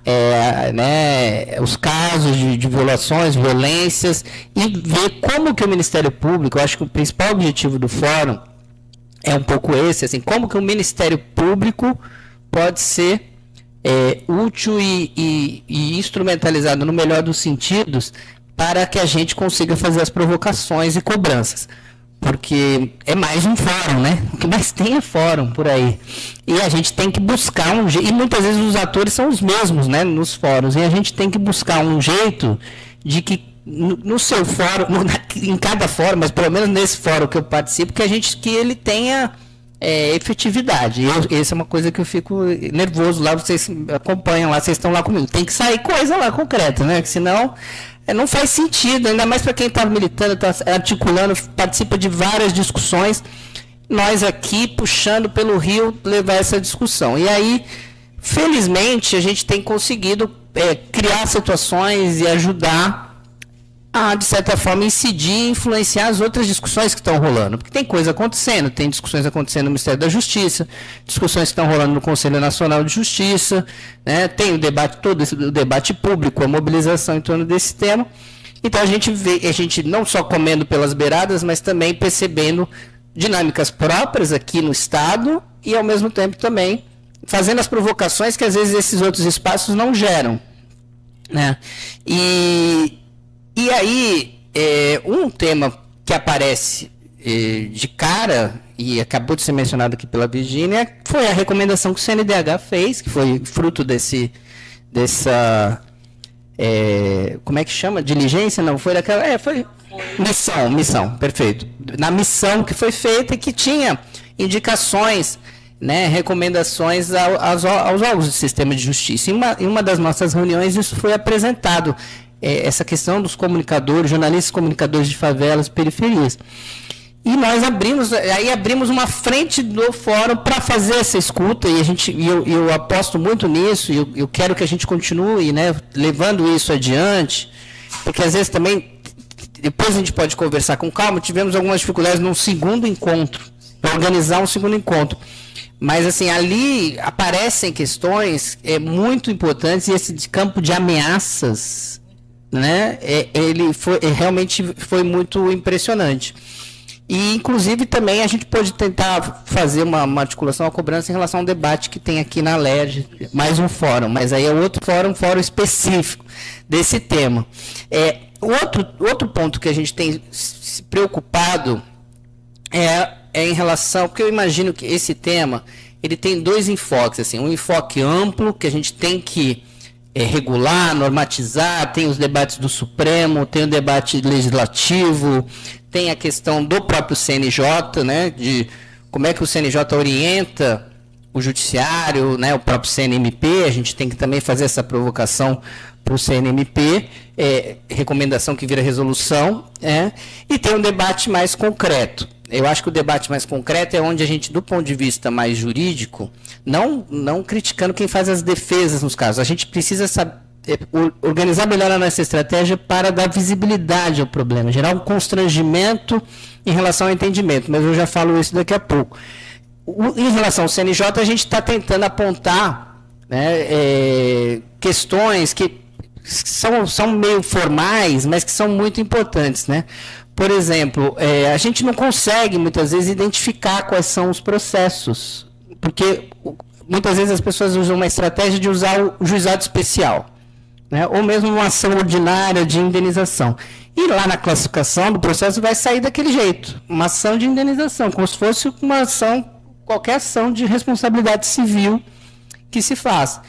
né, os casos de violações, violências, e ver como que o Ministério Público, eu acho que o principal objetivo do fórum é um pouco esse, assim, como que o Ministério Público pode ser útil e instrumentalizado no melhor dos sentidos para que a gente consiga fazer as provocações e cobranças. Porque é mais um fórum, né? O que mais tem é fórum por aí. E a gente tem que buscar um jeito, e muitas vezes os atores são os mesmos, né, nos fóruns, e a gente tem que buscar um jeito de que no seu fórum, em cada fórum, mas pelo menos nesse fórum que eu participo, que ele tenha efetividade. Essa é uma coisa que eu fico nervoso lá, vocês acompanham lá, vocês estão lá comigo. Tem que sair coisa lá concreta, né? Que senão não faz sentido, ainda mais para quem está militando, está articulando, participa de várias discussões, nós aqui puxando pelo rio levar essa discussão. E aí, felizmente, a gente tem conseguido criar situações e ajudar a, de certa forma, incidir e influenciar as outras discussões que estão rolando. Porque tem coisa acontecendo, tem discussões acontecendo no Ministério da Justiça, discussões que estão rolando no Conselho Nacional de Justiça, né? Tem o debate, todo o debate público, a mobilização em torno desse tema. Então a gente não só comendo pelas beiradas, mas também percebendo dinâmicas próprias aqui no Estado e, ao mesmo tempo, também fazendo as provocações que, às vezes, esses outros espaços não geram, né? E aí, um tema que aparece de cara, e acabou de ser mencionado aqui pela Virgínia, foi a recomendação que o CNDH fez, que foi fruto dessa como é que chama? Diligência? Não, foi daquela... foi missão, perfeito. Na missão que foi feita e que tinha indicações, né, recomendações aos órgãos do sistema de justiça. Em uma das nossas reuniões isso foi apresentado, essa questão dos comunicadores, jornalistas comunicadores de favelas e periferias. E nós abrimos uma frente do fórum para fazer essa escuta, e eu aposto muito nisso, e eu quero que a gente continue, né, levando isso adiante, porque às vezes também, depois a gente pode conversar com calma, tivemos algumas dificuldades num segundo encontro, para organizar um segundo encontro. Mas, assim, ali aparecem questões muito importantes, e esse campo de ameaças, né, realmente foi muito impressionante. E, inclusive, também a gente pode tentar fazer uma articulação, uma cobrança em relação ao debate que tem aqui na LERJ, mais um fórum, mas aí é outro fórum, fórum específico desse tema. Outro ponto que a gente tem se preocupado é em relação, porque eu imagino que esse tema, ele tem dois enfoques, assim, um enfoque amplo, que a gente tem que regular, normatizar, tem os debates do Supremo, tem o debate legislativo, tem a questão do próprio CNJ, né, de como é que o CNJ orienta o judiciário, né, o próprio CNMP, a gente tem que também fazer essa provocação para o CNMP, recomendação que vira resolução, e tem um debate mais concreto. Eu acho que o debate mais concreto é onde a gente, do ponto de vista mais jurídico, não criticando quem faz as defesas nos casos, a gente precisa organizar melhor a nossa estratégia para dar visibilidade ao problema, gerar um constrangimento em relação ao entendimento, mas eu já falo isso daqui a pouco. Em relação ao CNJ, a gente está tentando apontar, né, questões que são meio formais, mas que são muito importantes, né? Por exemplo, a gente não consegue, muitas vezes, identificar quais são os processos, porque muitas vezes as pessoas usam uma estratégia de usar o juizado especial, né? Ou mesmo uma ação ordinária de indenização. E lá na classificação do processo vai sair daquele jeito, uma ação de indenização, como se fosse uma ação, qualquer ação de responsabilidade civil que se faz.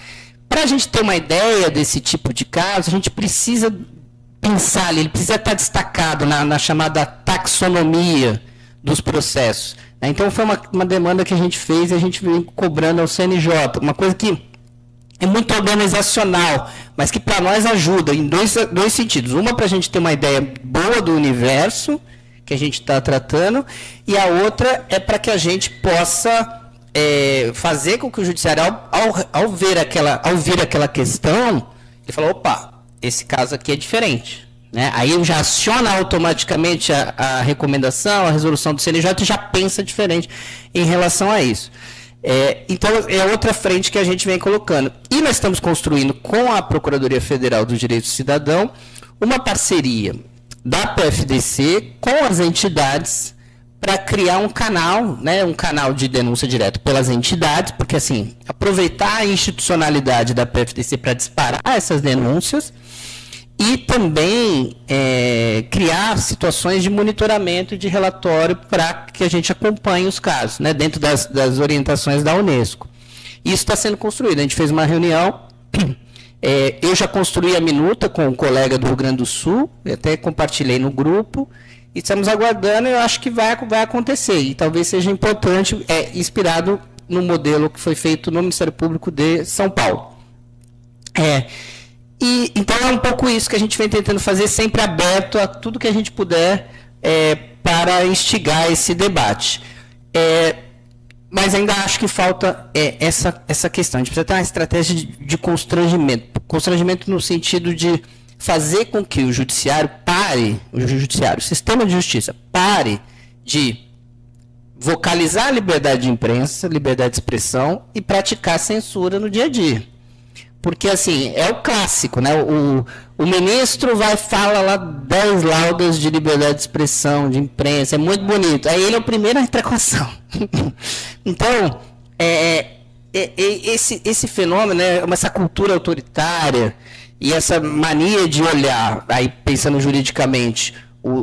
Para a gente ter uma ideia desse tipo de caso, a gente precisa pensar ali, ele precisa estar destacado na chamada taxonomia dos processos. Então, foi uma demanda que a gente fez e a gente vem cobrando ao CNJ, uma coisa que é muito organizacional, mas que para nós ajuda em dois sentidos. Uma, para a gente ter uma ideia boa do universo que a gente está tratando, e a outra é para que a gente possa fazer com que o judiciário, ao ver aquela questão, ele fala, opa, esse caso aqui é diferente, né? Aí já aciona automaticamente a recomendação, a resolução do CNJ e já pensa diferente em relação a isso. Então, é outra frente que a gente vem colocando. E nós estamos construindo com a Procuradoria Federal do Direito do Cidadão uma parceria da PFDC com as entidades para criar um canal, né, um canal de denúncia direto pelas entidades, porque assim, aproveitar a institucionalidade da PFDC para disparar essas denúncias e também criar situações de monitoramento e de relatório para que a gente acompanhe os casos, né, dentro das orientações da Unesco. Isso está sendo construído. A gente fez uma reunião, eu já construí a minuta com um colega do Rio Grande do Sul, até compartilhei no grupo, e estamos aguardando, eu acho que vai acontecer, e talvez seja importante, inspirado no modelo que foi feito no Ministério Público de São Paulo. Então é um pouco isso que a gente vem tentando fazer, sempre aberto a tudo que a gente puder para instigar esse debate. Mas ainda acho que falta essa questão. A gente precisa ter uma estratégia de constrangimento. Constrangimento no sentido de fazer com que o judiciário pare, o sistema de justiça pare de vocalizar a liberdade de imprensa, liberdade de expressão e praticar censura no dia a dia. Porque, assim, é o clássico, né? O ministro fala lá 10 laudas de liberdade de expressão, de imprensa, é muito bonito. Aí ele é o primeiro a entrar com ação. Então, esse fenômeno, né, essa cultura autoritária e essa mania de olhar, aí pensando juridicamente,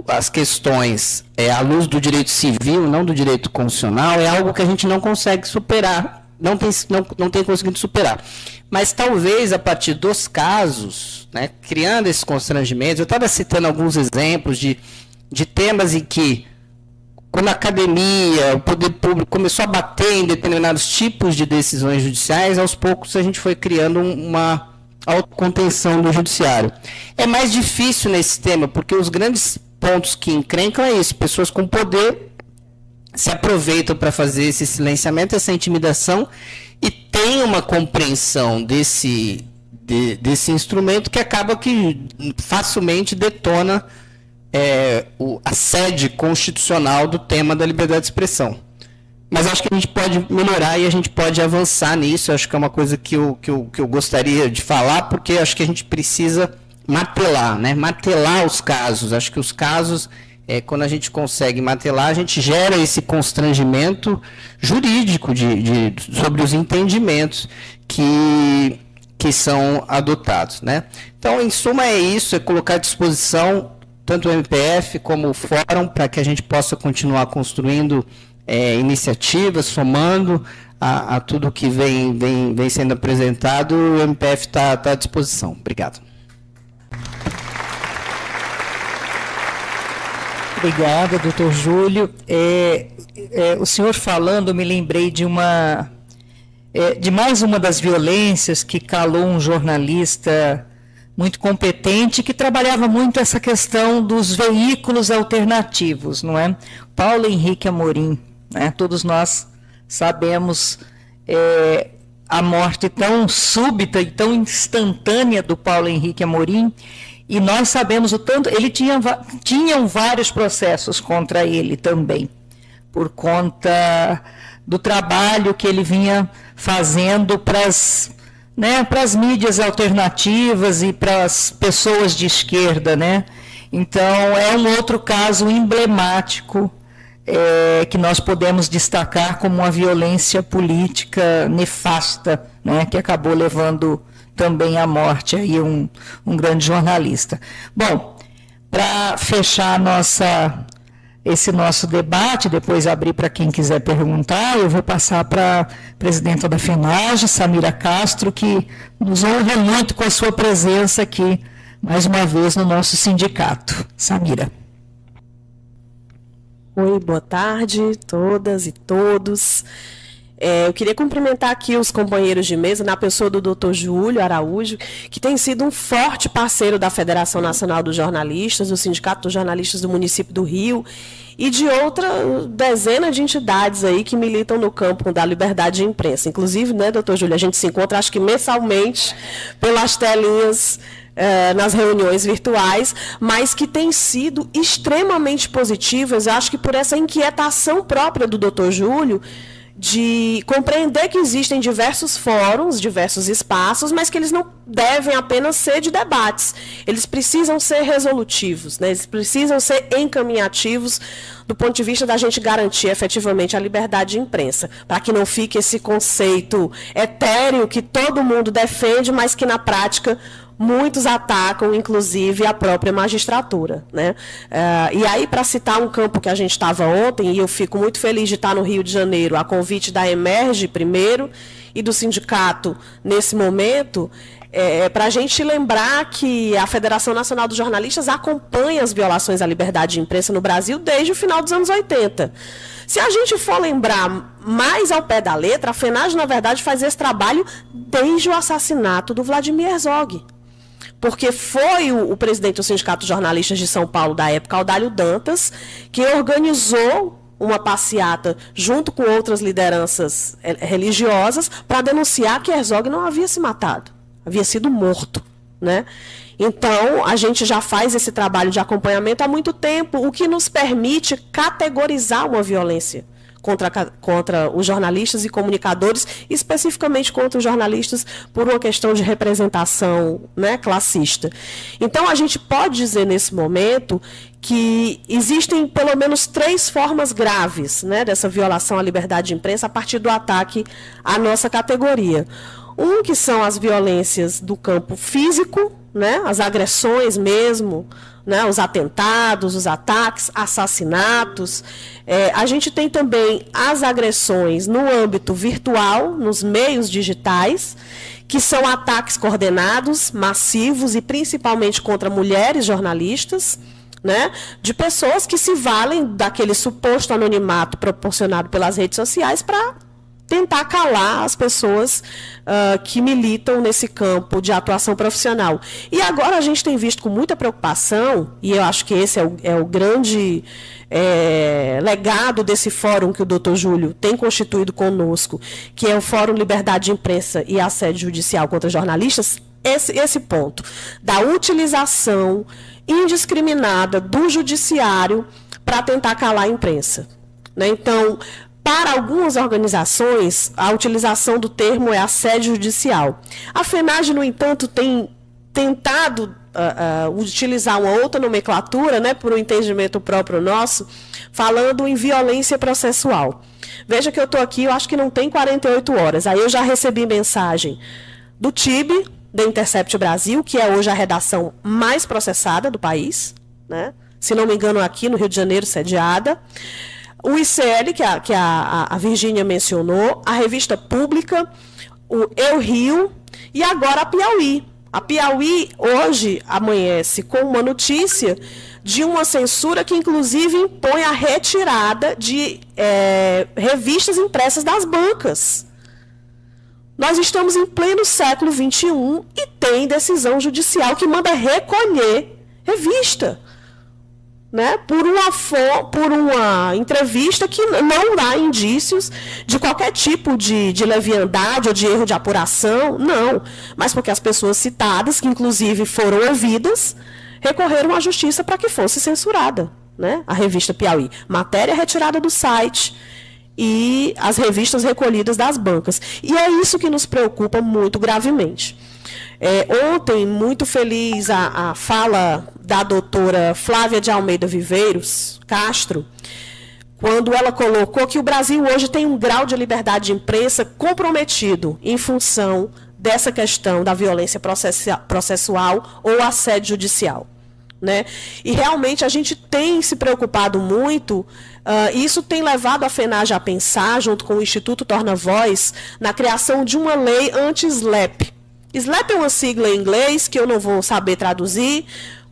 as questões à luz do direito civil, não do direito constitucional, é algo que a gente não consegue superar, não tem conseguido superar. Mas talvez a partir dos casos, né, criando esses constrangimentos, eu estava citando alguns exemplos de temas em que, quando a academia, o poder público começou a bater em determinados tipos de decisões judiciais, aos poucos a gente foi criando uma autocontenção do judiciário. É mais difícil nesse tema, porque os grandes pontos que encrencam é isso, pessoas com poder se aproveitam para fazer esse silenciamento, essa intimidação, e tem uma compreensão desse instrumento que acaba que facilmente detona a sede constitucional do tema da liberdade de expressão. Mas acho que a gente pode melhorar e a gente pode avançar nisso. Acho que é uma coisa que eu gostaria de falar, porque acho que a gente precisa martelar, né? Martelar os casos. Acho que os casos, quando a gente consegue martelar, a gente gera esse constrangimento jurídico sobre os entendimentos que são adotados, né? Então, em suma, é isso, é colocar à disposição tanto o MPF como o Fórum para que a gente possa continuar construindo iniciativas, somando a tudo que vem sendo apresentado. O MPF está à disposição. Obrigado. Obrigada, doutor Júlio. O senhor falando, me lembrei de mais uma das violências que calou um jornalista muito competente, que trabalhava muito essa questão dos veículos alternativos, não é? Paulo Henrique Amorim, né? Todos nós sabemos a morte tão súbita e tão instantânea do Paulo Henrique Amorim, e nós sabemos o tanto... tinham vários processos contra ele também, por conta do trabalho que ele vinha fazendo para as mídias alternativas e para as pessoas de esquerda, né? Então, é um outro caso emblemático que nós podemos destacar como uma violência política nefasta, né? Que acabou levando também à morte aí um grande jornalista. Bom, para fechar esse nosso debate, depois abrir para quem quiser perguntar, eu vou passar para a presidenta da FENAGE, Samira Castro, que nos honra muito com a sua presença aqui, mais uma vez, no nosso sindicato. Samira. Oi, boa tarde, todas e todos. Eu queria cumprimentar aqui os companheiros de mesa, na pessoa do Dr. Júlio Araújo, que tem sido um forte parceiro da Federação Nacional dos Jornalistas, do Sindicato dos Jornalistas do município do Rio, e de outra dezena de entidades aí que militam no campo da liberdade de imprensa. Inclusive, né, Dr. Júlio, a gente se encontra, acho que mensalmente, pelas telinhas, nas reuniões virtuais, mas que têm sido extremamente positivas, acho que por essa inquietação própria do Dr. Júlio, de compreender que existem diversos fóruns, diversos espaços, mas que eles não devem apenas ser de debates. Eles precisam ser resolutivos, né? Eles precisam ser encaminhativos do ponto de vista da gente garantir efetivamente a liberdade de imprensa, para que não fique esse conceito etéreo que todo mundo defende, mas que na prática muitos atacam, inclusive, a própria magistratura, né? E aí, para citar um campo que a gente estava ontem, e eu fico muito feliz de estar no Rio de Janeiro, a convite da Emerge primeiro, e do sindicato nesse momento, para a gente lembrar que a Federação Nacional dos Jornalistas acompanha as violações à liberdade de imprensa no Brasil desde o final dos anos 80. Se a gente for lembrar mais ao pé da letra, a FENAGE, na verdade, faz esse trabalho desde o assassinato do Vladimir Herzog. Porque foi o presidente do Sindicato dos Jornalistas de São Paulo, da época, Audálio Dantas, que organizou uma passeata junto com outras lideranças religiosas para denunciar que Herzog não havia se matado, havia sido morto, né? Então, a gente já faz esse trabalho de acompanhamento há muito tempo, o que nos permite categorizar uma violência contra os jornalistas e comunicadores, especificamente contra os jornalistas por uma questão de representação, né, classista. Então, a gente pode dizer nesse momento que existem pelo menos 3 formas graves, né, dessa violação à liberdade de imprensa a partir do ataque à nossa categoria. Que são as violências do campo físico, né, as agressões mesmo, né, os atentados, os ataques, assassinatos. A gente tem também as agressões no âmbito virtual, nos meios digitais, que são ataques coordenados, massivos e principalmente contra mulheres jornalistas, né, de pessoas que se valem daquele suposto anonimato proporcionado pelas redes sociais para tentar calar as pessoas que militam nesse campo de atuação profissional. E agora a gente tem visto com muita preocupação, e eu acho que esse é o grande legado desse fórum que o doutor Júlio tem constituído conosco, que é o Fórum Liberdade de Imprensa e Assédio Judicial contra Jornalistas, esse ponto da utilização indiscriminada do judiciário para tentar calar a imprensa. Né? Então, para algumas organizações, a utilização do termo é assédio judicial. A FENAGE, no entanto, tem tentado utilizar uma outra nomenclatura, né, por um entendimento próprio nosso, falando em violência processual. Veja que eu estou aqui, eu acho que não tem 48 horas. Aí eu já recebi mensagem do TIB, da Intercept Brasil, que é hoje a redação mais processada do país, né? Se não me engano, aqui no Rio de Janeiro, sediada. O ICL, que a Virgínia mencionou, a Revista Pública, o Eu Rio e agora a Piauí. A Piauí hoje amanhece com uma notícia de uma censura que inclusive impõe a retirada de revistas impressas das bancas. Nós estamos em pleno século XXI e tem decisão judicial que manda recolher revista. Né, por uma entrevista que não dá indícios de qualquer tipo de leviandade ou de erro de apuração, não. Mas porque as pessoas citadas, que inclusive foram ouvidas, recorreram à justiça para que fosse censurada, né, a revista Piauí. Matéria retirada do site e as revistas recolhidas das bancas. E é isso que nos preocupa muito gravemente. Ontem, muito feliz, a fala da doutora Flávia de Almeida Viveiros Castro, quando ela colocou que o Brasil hoje tem um grau de liberdade de imprensa comprometido em função dessa questão da violência processual ou assédio judicial. Né? E realmente a gente tem se preocupado muito, isso tem levado a FENAGE a pensar, junto com o Instituto Torna Voz, na criação de uma lei anti-SLAPP. SLAPP é uma sigla em inglês que eu não vou saber traduzir,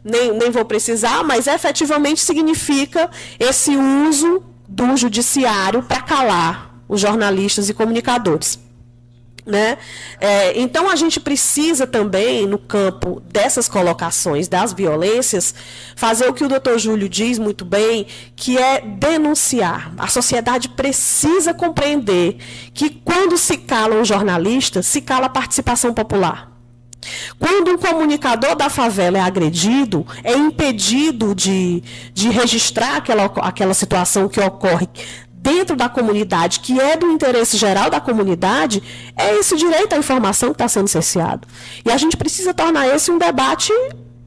nem vou precisar, mas efetivamente significa esse uso do judiciário para calar os jornalistas e comunicadores. Né? Então, a gente precisa também, no campo dessas colocações das violências, fazer o que o doutor Júlio diz muito bem, que é denunciar. A sociedade precisa compreender que quando se cala um jornalista, se cala a participação popular. Quando um comunicador da favela é agredido, é impedido de registrar aquela situação que ocorre dentro da comunidade, que é do interesse geral da comunidade, é esse direito à informação que está sendo cerceado. E a gente precisa tornar esse um debate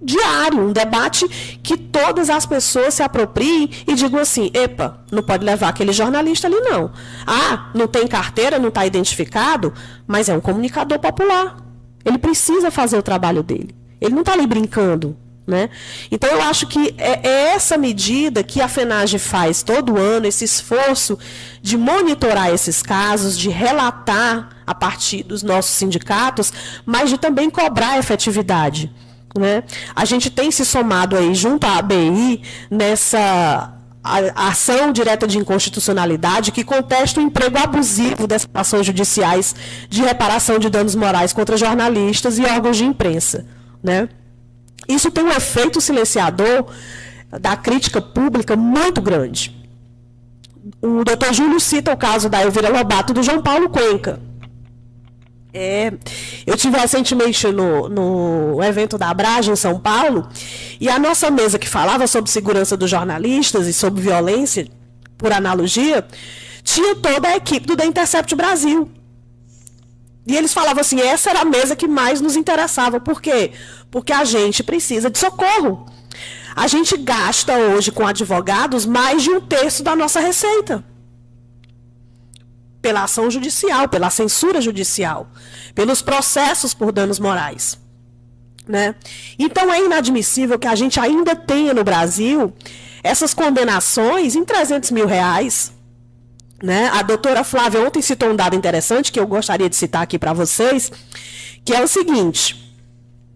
diário, um debate que todas as pessoas se apropriem e digam assim, epa, não pode levar aquele jornalista ali não. Ah, não tem carteira, não está identificado, mas é um comunicador popular. Ele precisa fazer o trabalho dele. Ele não está ali brincando. Né? Então, eu acho que é essa medida que a FENAGE faz todo ano, esse esforço de monitorar esses casos, de relatar a partir dos nossos sindicatos, mas de também cobrar a efetividade. Né? A gente tem se somado aí junto à ABI nessa ação direta de inconstitucionalidade que contesta o emprego abusivo das ações judiciais de reparação de danos morais contra jornalistas e órgãos de imprensa. Né? Isso tem um efeito silenciador da crítica pública muito grande. O doutor Júlio cita o caso da Elvira Lobato e do João Paulo Cuenca. Eu tive recentemente no evento da Abrage, em São Paulo, e a nossa mesa que falava sobre segurança dos jornalistas e sobre violência, por analogia, tinha toda a equipe do The Intercept Brasil. E eles falavam assim, essa era a mesa que mais nos interessava. Por quê? Porque a gente precisa de socorro. A gente gasta hoje com advogados mais de 1/3 da nossa receita. Pela ação judicial, pela censura judicial, pelos processos por danos morais. Né? Então é inadmissível que a gente ainda tenha no Brasil essas condenações em R$300 mil. Né? A doutora Flávia ontem citou um dado interessante que eu gostaria de citar aqui para vocês, que é o seguinte,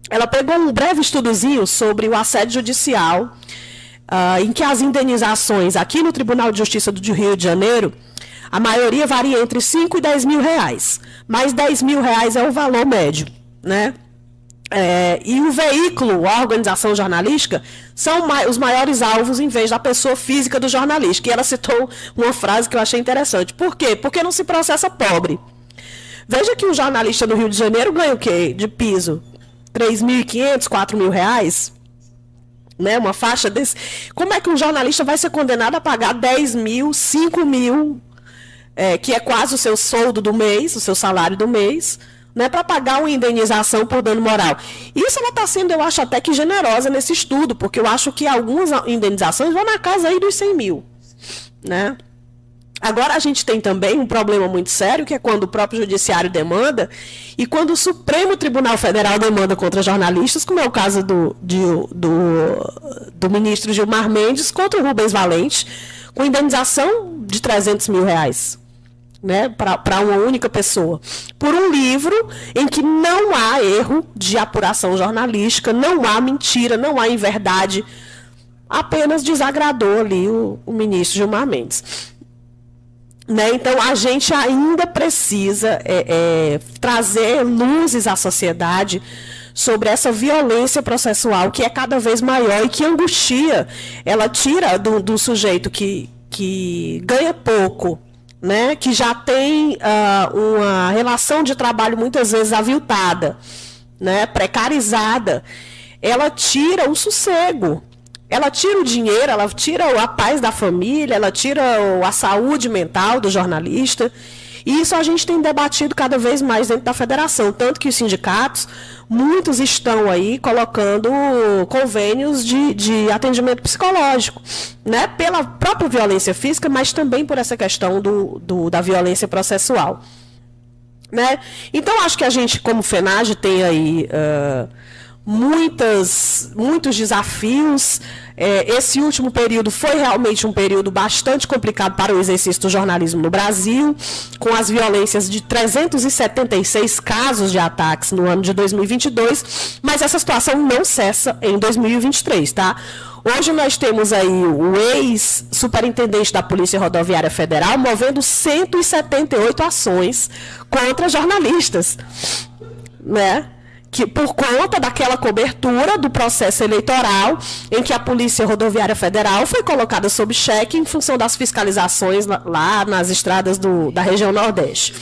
ela pegou um breve estudozinho sobre o assédio judicial, em que as indenizações aqui no Tribunal de Justiça do Rio de Janeiro A maioria varia entre 5 e 10 mil reais, mas 10 mil reais é o valor médio, né? E o veículo, a organização jornalística, são os maiores alvos em vez da pessoa física do jornalista. E ela citou uma frase que eu achei interessante. Por quê? Porque não se processa pobre. Veja que um jornalista no Rio de Janeiro ganha o quê? De piso? 3.500, 4.000 reais? Né? Uma faixa desse. Como é que um jornalista vai ser condenado a pagar 10 mil, 5 mil, que é quase o seu soldo do mês, o seu salário do mês, né, para pagar uma indenização por dano moral? Isso ela está sendo, eu acho, até que generosa nesse estudo, porque eu acho que algumas indenizações vão na casa aí dos 100 mil. Né? Agora, a gente tem também um problema muito sério, que é quando o próprio judiciário demanda e quando o Supremo Tribunal Federal demanda contra jornalistas, como é o caso do ministro Gilmar Mendes contra o Rubens Valente, com indenização de 300 mil reais. Né, para uma única pessoa, por um livro em que não há erro de apuração jornalística, não há mentira, não há inverdade, apenas desagradou ali o ministro Gilmar Mendes. Né, então, a gente ainda precisa trazer luzes à sociedade sobre essa violência processual que é cada vez maior e que angustia, ela tira do sujeito que ganha pouco, né, que já tem uma relação de trabalho muitas vezes aviltada, né, precarizada, ela tira o sossego, ela tira o dinheiro, ela tira a paz da família, ela tira a saúde mental do jornalista. E isso a gente tem debatido cada vez mais dentro da federação, tanto que os sindicatos, muitos estão aí colocando convênios de atendimento psicológico, né, pela própria violência física, mas também por essa questão da violência processual. Né? Então, acho que a gente, como FENAGE, tem aí muitos desafios. Esse último período foi realmente um período bastante complicado para o exercício do jornalismo no Brasil, com as violências de 376 casos de ataques no ano de 2022, mas essa situação não cessa em 2023, tá? Hoje nós temos aí o ex-superintendente da Polícia Rodoviária Federal movendo 178 ações contra jornalistas, né? Que por conta daquela cobertura do processo eleitoral em que a Polícia Rodoviária Federal foi colocada sob cheque em função das fiscalizações lá nas estradas da região Nordeste.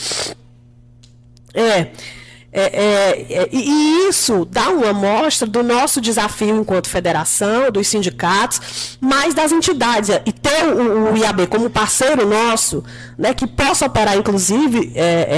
E isso dá uma amostra do nosso desafio enquanto federação, dos sindicatos, mas das entidades. E ter o IAB como parceiro nosso, né, que possa operar, inclusive,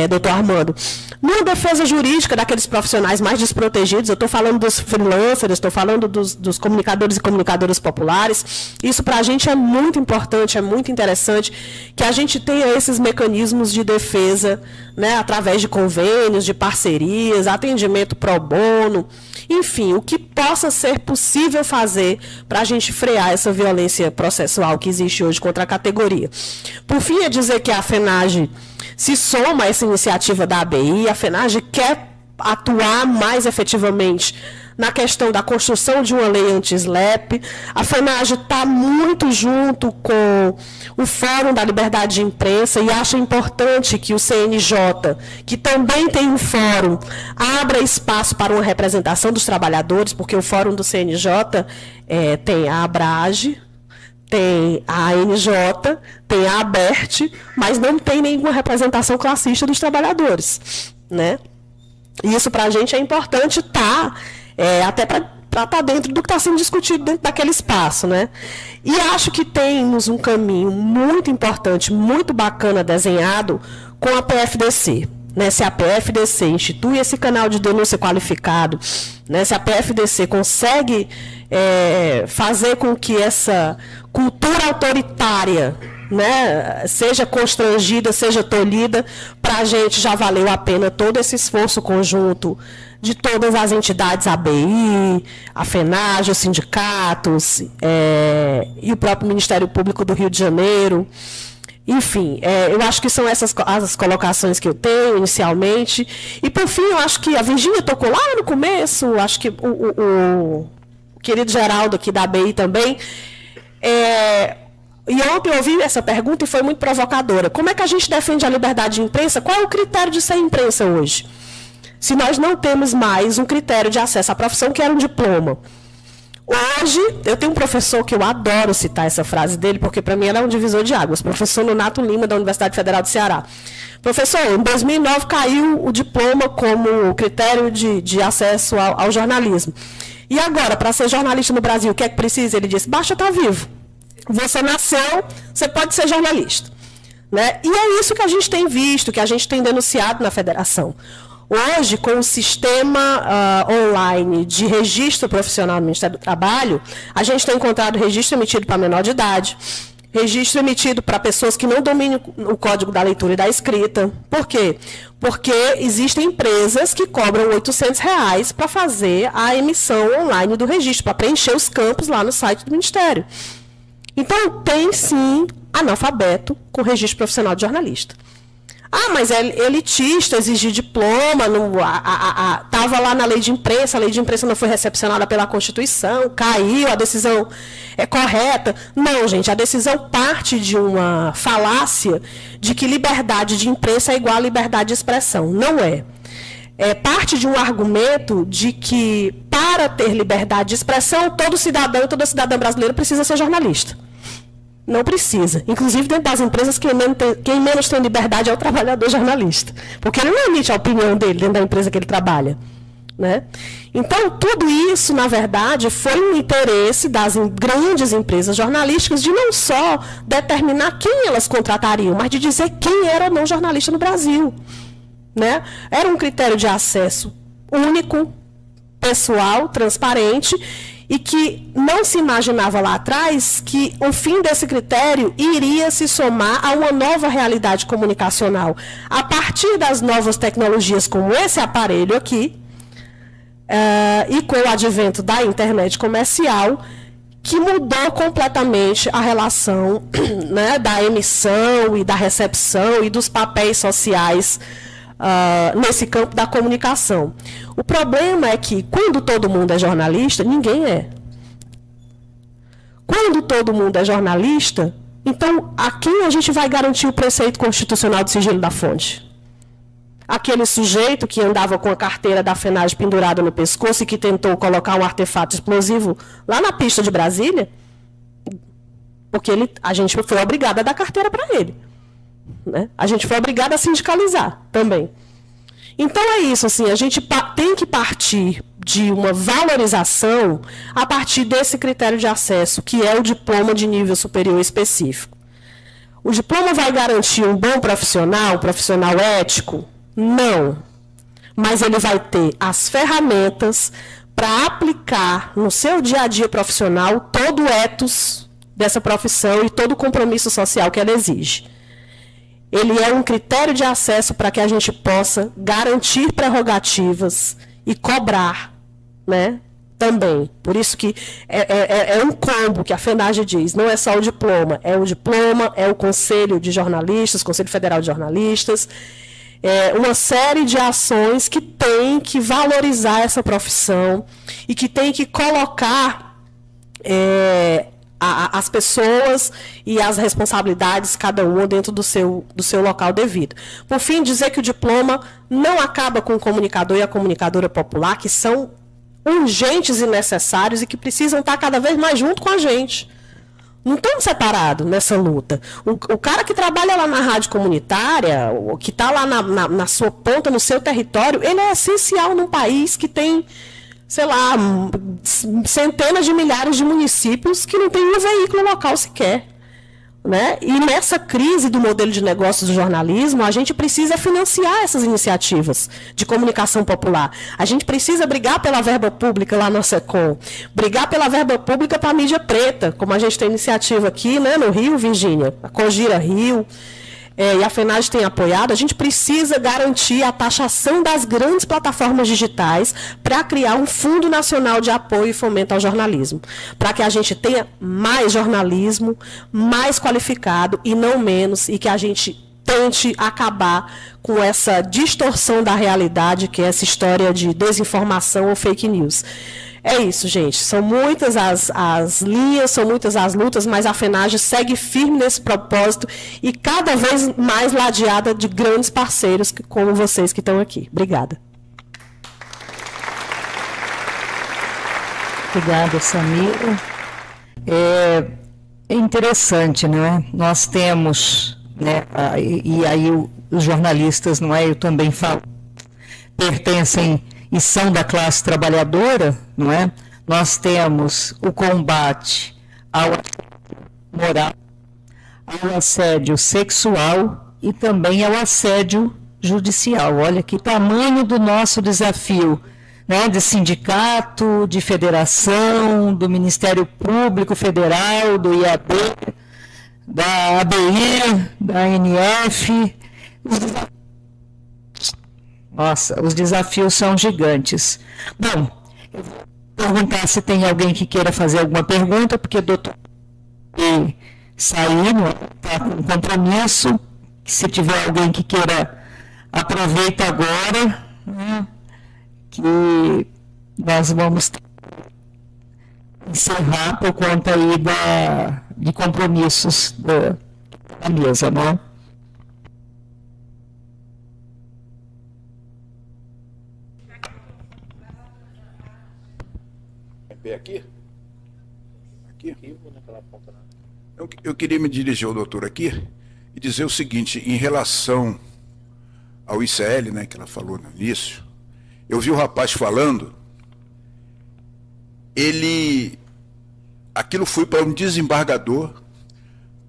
doutor Armando, numa defesa jurídica daqueles profissionais mais desprotegidos. Eu estou falando dos freelancers, estou falando dos comunicadores e comunicadoras populares. Isso para a gente é muito importante, é muito interessante que a gente tenha esses mecanismos de defesa, né, através de convênios, de parcerias, atendimento pro bono, enfim, o que possa ser possível fazer para a gente frear essa violência processual que existe hoje contra a categoria. Por fim, é dizer que a FENAGE se soma a essa iniciativa da ABI, a FENAGE quer atuar mais efetivamente na questão da construção de uma lei anti-SLAPP. A FENAGE está muito junto com o Fórum da Liberdade de Imprensa e acha importante que o CNJ, que também tem um fórum, abra espaço para uma representação dos trabalhadores, porque o fórum do CNJ tem a ABRAGE, tem a ANJ, tem a ABERT, mas não tem nenhuma representação classista dos trabalhadores. Né? E isso para a gente é importante até para estar dentro do que está sendo discutido dentro daquele espaço. Né? E acho que temos um caminho muito importante, muito bacana desenhado com a PFDC. Né? Se a PFDC institui esse canal de denúncia qualificado, né? Se a PFDC consegue fazer com que essa cultura autoritária, né, seja constrangida, seja tolhida, para a gente já valeu a pena todo esse esforço conjunto de todas as entidades, a ABI, a FENAGE, os sindicatos, e o próprio Ministério Público do Rio de Janeiro. Enfim, eu acho que são essas as colocações que eu tenho inicialmente. E, por fim, eu acho que a Virgínia tocou lá no começo, acho que o querido Geraldo aqui da ABI também, E ontem eu ouvi essa pergunta e foi muito provocadora. Como é que a gente defende a liberdade de imprensa? Qual é o critério de ser imprensa hoje? Se nós não temos mais um critério de acesso à profissão, que era um diploma. Hoje, eu tenho um professor que eu adoro citar essa frase dele, porque para mim ela é um divisor de águas. Professor Nonato Lima, da Universidade Federal do Ceará. Professor, em 2009 caiu o diploma como critério de acesso ao jornalismo. E agora, para ser jornalista no Brasil, o que é que precisa? Ele disse, basta estar vivo. Você nasceu, você pode ser jornalista. Né? E é isso que a gente tem visto, que a gente tem denunciado na federação. Hoje, com o sistema online de registro profissional do Ministério do Trabalho, a gente tem encontrado registro emitido para menor de idade, registro emitido para pessoas que não dominam o código da leitura e da escrita. Por quê? Porque existem empresas que cobram R$800 para fazer a emissão online do registro, para preencher os campos lá no site do Ministério. Então, tem sim analfabeto com registro profissional de jornalista. Ah, mas é elitista, exigir diploma, estava lá na lei de imprensa, a lei de imprensa não foi recepcionada pela Constituição, caiu, a decisão é correta. Não, gente, a decisão parte de uma falácia de que liberdade de imprensa é igual a liberdade de expressão. Não é. É parte de um argumento de que, para ter liberdade de expressão, todo cidadão e toda cidadã brasileira precisa ser jornalista. Não precisa. Inclusive, dentro das empresas, quem menos tem liberdade é o trabalhador jornalista. Porque ele não emite a opinião dele dentro da empresa que ele trabalha. Né? Então, tudo isso, na verdade, foi um interesse das grandes empresas jornalísticas de não só determinar quem elas contratariam, mas de dizer quem era ou não jornalista no Brasil. Né? Era um critério de acesso único, pessoal, transparente, e que não se imaginava lá atrás que o fim desse critério iria se somar a uma nova realidade comunicacional, a partir das novas tecnologias, como esse aparelho aqui, e com o advento da internet comercial, que mudou completamente a relação, né, da emissão e da recepção e dos papéis sociais nesse campo da comunicação. O problema é que, quando todo mundo é jornalista, ninguém é. Quando todo mundo é jornalista, então, a quem a gente vai garantir o preceito constitucional do sigilo da fonte? Aquele sujeito que andava com a carteira da FENAGE pendurada no pescoço e que tentou colocar um artefato explosivo lá na pista de Brasília? Porque a gente foi obrigada a dar carteira para ele. Né? A gente foi obrigada a sindicalizar também. Então é isso, assim, a gente tem que partir de uma valorização a partir desse critério de acesso, que é o diploma de nível superior específico. O diploma vai garantir um bom profissional, um profissional ético? Não. Mas ele vai ter as ferramentas para aplicar no seu dia a dia profissional todo o ethos dessa profissão e todo o compromisso social que ela exige. Ele é um critério de acesso para que a gente possa garantir prerrogativas e cobrar, né, também. Por isso que é um combo que a FENAGE diz, não é só o diploma, é o Conselho de Jornalistas, Conselho Federal de Jornalistas, uma série de ações que tem que valorizar essa profissão e que tem que colocar as pessoas e as responsabilidades, cada uma dentro do seu local devido. Por fim, dizer que o diploma não acaba com o comunicador e a comunicadora popular, que são urgentes e necessários e que precisam estar cada vez mais junto com a gente. Não estamos separados nessa luta. O cara que trabalha lá na rádio comunitária, que está lá na sua ponta, no seu território, ele é essencial num país que tem, sei lá, centenas de milhares de municípios que não tem um veículo local sequer. Né? E nessa crise do modelo de negócios do jornalismo, a gente precisa financiar essas iniciativas de comunicação popular. A gente precisa brigar pela verba pública lá no SECOM, brigar pela verba pública para a mídia preta, como a gente tem iniciativa aqui, né, no Rio, Virgínia, a Congira Rio, e a FENAGE tem apoiado. A gente precisa garantir a taxação das grandes plataformas digitais para criar um Fundo Nacional de Apoio e Fomento ao Jornalismo, para que a gente tenha mais jornalismo, mais qualificado e não menos, e que a gente tente acabar com essa distorção da realidade, que é essa história de desinformação ou fake news. É isso, gente. São muitas as linhas, são muitas as lutas, mas a FENAGE segue firme nesse propósito e cada vez mais ladeada de grandes parceiros como vocês que estão aqui. Obrigada. Obrigada, Samira. É interessante, né? Nós temos, né, e aí os jornalistas, não é? Eu também falo, pertencem e são da classe trabalhadora, não é? Nós temos o combate ao moral, ao assédio sexual e também ao assédio judicial. Olha que tamanho do nosso desafio, né, de sindicato, de federação, do Ministério Público Federal, do IAB, da ABI, da ANF. Nossa, os desafios são gigantes. Bom, eu vou perguntar se tem alguém que queira fazer alguma pergunta, porque o doutor saiu, está com compromisso. Se tiver alguém que queira, aproveita agora, né, que nós vamos encerrar por conta aí de compromissos da mesa, né? Aqui? Eu queria me dirigir ao doutor aqui e dizer o seguinte, em relação ao ICL, né, que ela falou no início, eu vi o rapaz falando, aquilo foi para um desembargador,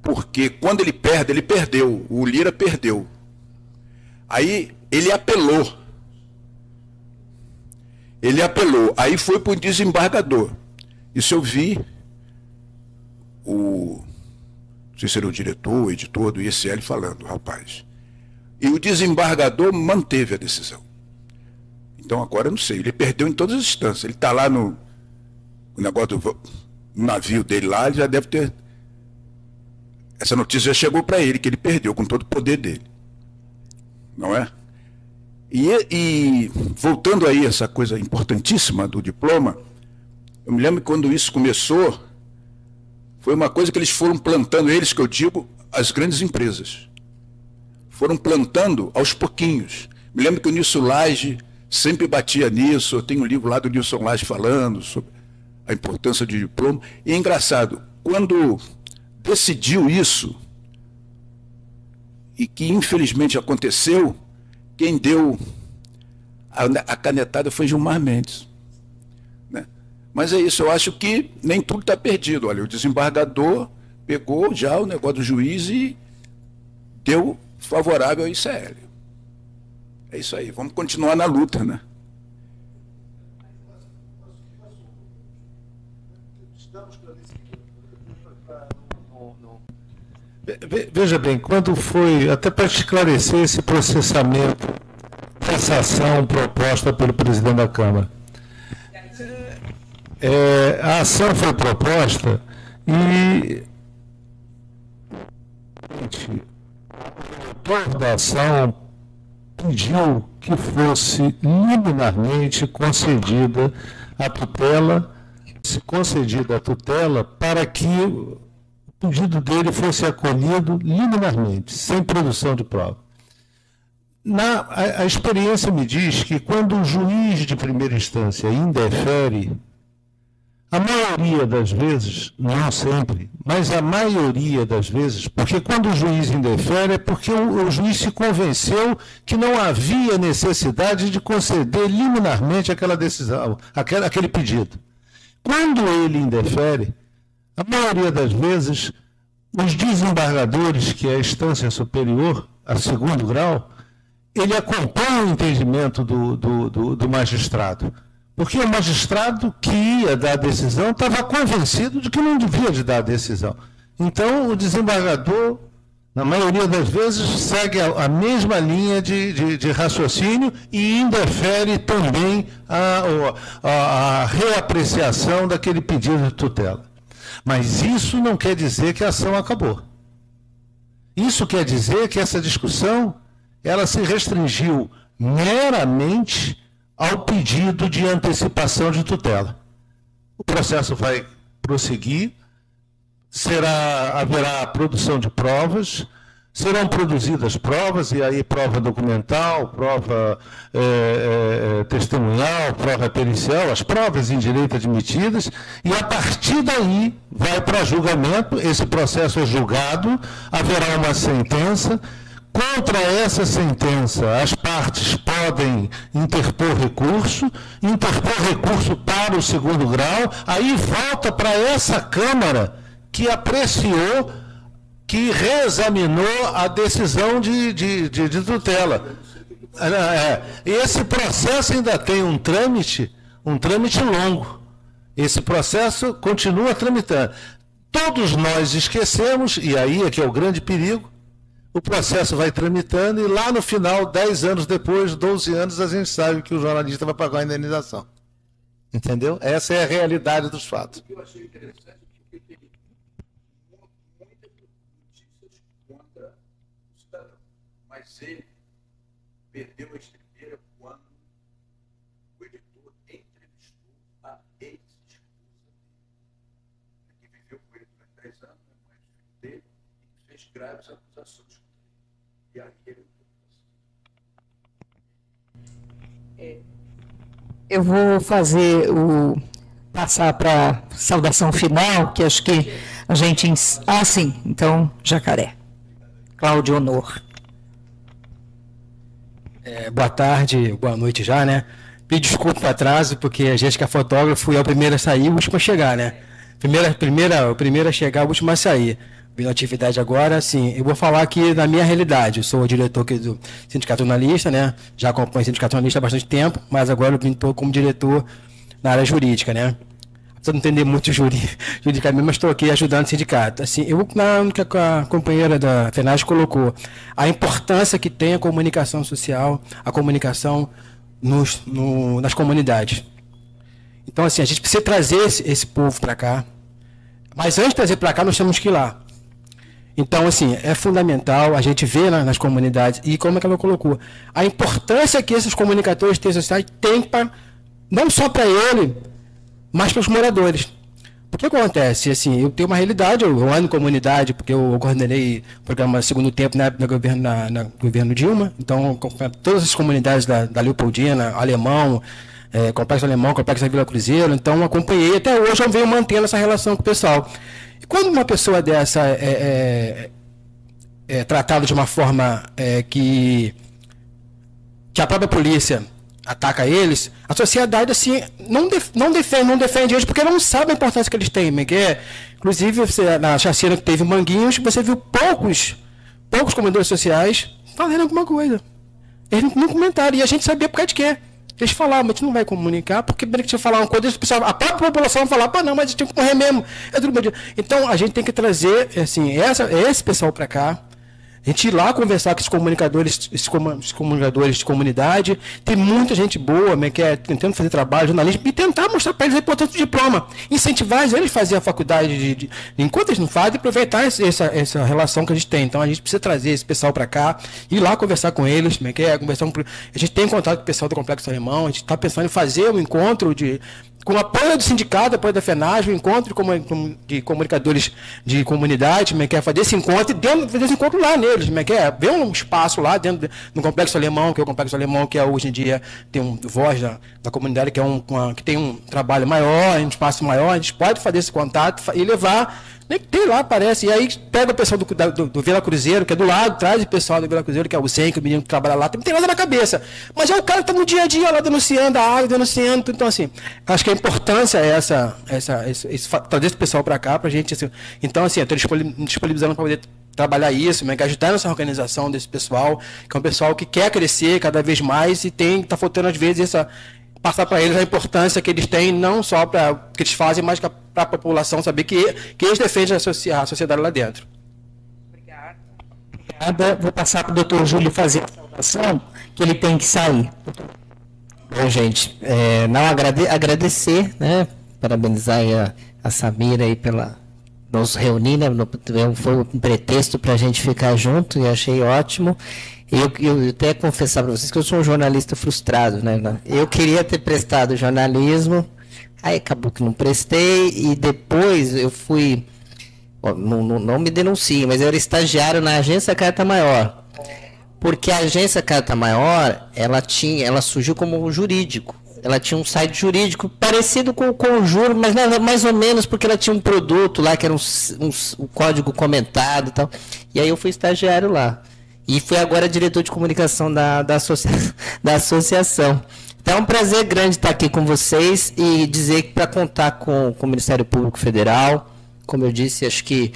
porque quando ele perde, ele perdeu, o Lira perdeu. Aí ele apelou, aí foi para o desembargador. Isso eu vi, não sei se era o diretor, o editor do ICL falando, rapaz. E o desembargador manteve a decisão. Então agora eu não sei, ele perdeu em todas as instâncias. Ele está lá no negócio do navio dele lá, ele já deve ter... Essa notícia já chegou para ele, que ele perdeu com todo o poder dele. Não é? E voltando aí a essa coisa importantíssima do diploma, eu me lembro que quando isso começou, foi uma coisa que eles foram plantando, eles que eu digo, as grandes empresas. Foram plantando aos pouquinhos. Me lembro que o Nilson Lage sempre batia nisso, eu tenho um livro lá do Nilson Lage falando sobre a importância do diploma. E é engraçado, quando decidiu isso, e que infelizmente aconteceu, quem deu a canetada foi Gilmar Mendes. Né? Mas é isso, eu acho que nem tudo está perdido. Olha, o desembargador pegou já o negócio do juiz e deu favorável ao ICL. É isso aí, vamos continuar na luta, né? Veja bem, quando foi, até para esclarecer esse processamento dessa ação proposta pelo presidente da Câmara, a ação foi proposta e o autor da ação pediu que fosse liminarmente concedida a tutela para que o pedido dele fosse acolhido liminarmente, sem produção de prova. A experiência me diz que quando o juiz de primeira instância indefere, a maioria das vezes, não sempre, mas a maioria das vezes, porque quando o juiz indefere é porque o juiz se convenceu que não havia necessidade de conceder liminarmente aquela decisão, aquele pedido. Quando ele indefere, a maioria das vezes, os desembargadores, que é a instância superior, a segundo grau, ele acompanha o entendimento do magistrado. Porque o magistrado que ia dar a decisão estava convencido de que não devia de dar a decisão. Então, o desembargador, na maioria das vezes, segue a mesma linha de raciocínio e indefere também a reapreciação daquele pedido de tutela. Mas isso não quer dizer que a ação acabou. Isso quer dizer que essa discussão ela se restringiu meramente ao pedido de antecipação de tutela. o processo vai prosseguir, haverá produção de provas, serão produzidas provas, e aí prova documental, prova testemunhal, prova pericial, as provas em direito admitidas, e a partir daí vai para julgamento, esse processo é julgado, haverá uma sentença. Contra essa sentença, as partes podem interpor recurso para o segundo grau, aí volta para essa Câmara que apreciou, que reexaminou a decisão de tutela. Esse processo ainda tem um trâmite longo. Esse processo continua tramitando. Todos nós esquecemos, e aí é que é o grande perigo, o processo vai tramitando e lá no final, 10 anos depois, 12 anos, a gente sabe que o jornalista vai pagar a indenização. Entendeu? Essa é a realidade dos fatos. Eu achei interessante porque tem muitas notícias contra o cidadão, mas ele perdeu a estribeira quando o editor entrevistou a ex-esposa dele, que viveu com ele durante 10 anos, mãe do filho dele, e fez graves acusações. E aí ele... Eu vou passar para a saudação final, que acho que a gente... sim, então, Jacaré. Cláudio Honor. Boa tarde, boa noite já, né? Peço desculpa por atraso, porque a gente que é fotógrafo é o primeiro a sair e o último a chegar, né? O primeiro a chegar, o último a sair. Vindo atividade agora, assim, eu vou falar aqui da minha realidade. Eu sou o diretor aqui do Sindicato Jornalista, né? Já acompanho o Sindicato Jornalista há bastante tempo, mas agora eu estou como diretor na área jurídica, né? Apesar de não entender muito juridicamente, mas estou aqui ajudando o sindicato. Assim, eu, que a companheira da FENAGE colocou, a importância que tem a comunicação social, a comunicação nas comunidades. Então, assim, a gente precisa trazer esse povo para cá, mas antes de trazer para cá, nós temos que ir lá. Então, assim, é fundamental a gente ver nas comunidades, e como é que ela colocou, a importância que esses comunicadores de sociedade têm não só para ele, mas para os moradores. Porque acontece, assim, eu tenho uma realidade, eu ando em comunidade, porque eu coordenei o programa Segundo Tempo na governo Dilma, então, todas as comunidades da Leopoldina, Alemão, Complexo Alemão, Complexo da Vila Cruzeiro, então acompanhei, até hoje eu venho mantendo essa relação com o pessoal. E quando uma pessoa dessa é tratada de uma forma que a própria polícia ataca eles, a sociedade assim não defende eles porque não sabe a importância que eles têm. Inclusive, na chacina que teve em Manguinhos, você viu poucos comunicadores sociais fazendo alguma coisa. Eles não comentaram, e a gente sabia por causa de quê. Eles falavam, mas a gente não vai comunicar, porque se você falar uma coisa, a própria população vai falar, não, mas a gente tem que morrer mesmo. Então, a gente tem que trazer assim, esse pessoal para cá, a gente ir lá conversar com esses comunicadores de comunidade. Tem muita gente boa, que é tentando fazer trabalho, jornalismo, e tentar mostrar para eles a importância do diploma. Incentivar eles a fazer a faculdade, enquanto eles não fazem, aproveitar essa relação que a gente tem. Então, a gente precisa trazer esse pessoal para cá, ir lá conversar com eles, a gente tem contato com o pessoal do Complexo Alemão, a gente está pensando em fazer um encontro com o apoio do sindicato, apoio da FENAGE, um encontro de comunicadores de comunidade, fazer esse encontro, e fazer esse encontro lá neles, ver um espaço lá dentro do Complexo Alemão, que é o Complexo Alemão, que hoje em dia tem um voz da comunidade, que tem um trabalho maior, um espaço maior, a gente pode fazer esse contato e levar, tem lá, parece, e aí pega o pessoal do Vila Cruzeiro, que é do lado, traz o pessoal do Vila Cruzeiro, que é o Zen, que o menino que trabalha lá, não tem nada na cabeça, mas o cara está no dia a dia lá denunciando a água, denunciando, então assim, acho que a importância é trazer esse pessoal para cá, para a gente, assim, então assim, eu estou disponibilizando para poder trabalhar isso, ajudar nessa organização desse pessoal, que é um pessoal que quer crescer cada vez mais e está faltando às vezes passar para eles a importância que eles têm, não só para o que eles fazem, mas para a população saber que eles defendem a sociedade lá dentro. Obrigada. Vou passar para o doutor Júlio fazer a saudação, que ele tem que sair. Bom, gente, agradecer, né, parabenizar aí a Samira aí pela nos reunir, né, foi um pretexto para a gente ficar junto e achei ótimo. Eu até confessar para vocês que eu sou um jornalista frustrado, né? Eu queria ter prestado jornalismo, Aí acabou que não prestei e depois eu fui, não me denuncie, mas eu era estagiário na Agência Carta Maior. Porque a Agência Carta Maior, ela surgiu como jurídico. Ela tinha um site jurídico parecido com o Conjuro, mas não, mais ou menos porque ela tinha um produto lá que era um código comentado e tal. E aí eu fui estagiário lá. E fui agora diretor de comunicação da associação. Então é um prazer grande estar aqui com vocês e dizer que para contar com o Ministério Público Federal, como eu disse, acho que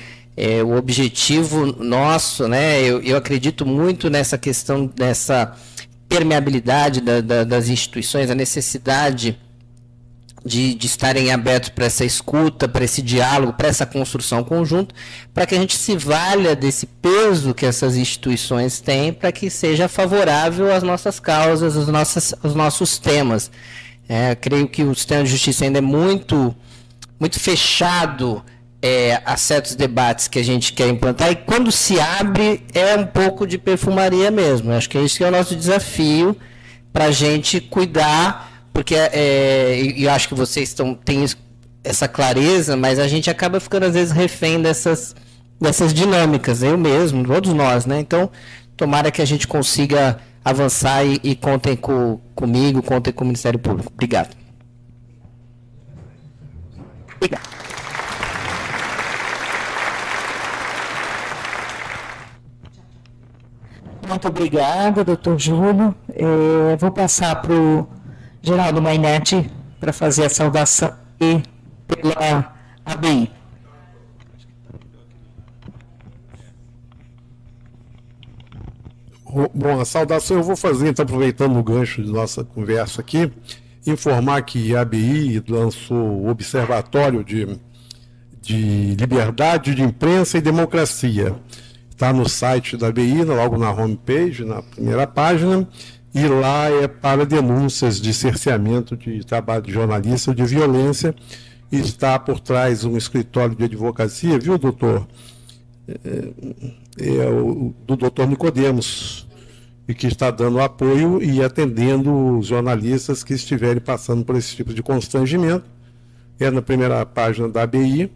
o objetivo nosso, né, eu acredito muito nessa questão dessa permeabilidade das instituições, a necessidade de estarem abertos para essa escuta, para esse diálogo, para essa construção conjunta, para que a gente se valha desse peso que essas instituições têm, para que seja favorável às nossas causas, aos nossos temas. Creio que o sistema de justiça ainda é muito fechado a certos debates que a gente quer implantar, e quando se abre é um pouco de perfumaria mesmo. Acho que esse é o nosso desafio para a gente cuidar, porque eu acho que vocês têm essa clareza, mas a gente acaba ficando às vezes refém dessas dinâmicas, eu mesmo, todos nós, né? Então, tomara que a gente consiga avançar e contem comigo, contem com o Ministério Público. Obrigado. Obrigado. Muito obrigada, doutor Júlio. Vou passar para o Geraldo Mainetti para fazer a saudação e pela ABI. Bom, a saudação eu vou fazer, então, aproveitando o gancho de nossa conversa aqui, informar que a ABI lançou o Observatório de Liberdade de Imprensa e Democracia. Está no site da ABI, logo na homepage, na primeira página, e lá é para denúncias de cerceamento de trabalho de jornalista ou de violência. E está por trás um escritório de advocacia, viu, doutor? Do doutor Nicodemos, e que está dando apoio e atendendo os jornalistas que estiverem passando por esse tipo de constrangimento. É na primeira página da ABI.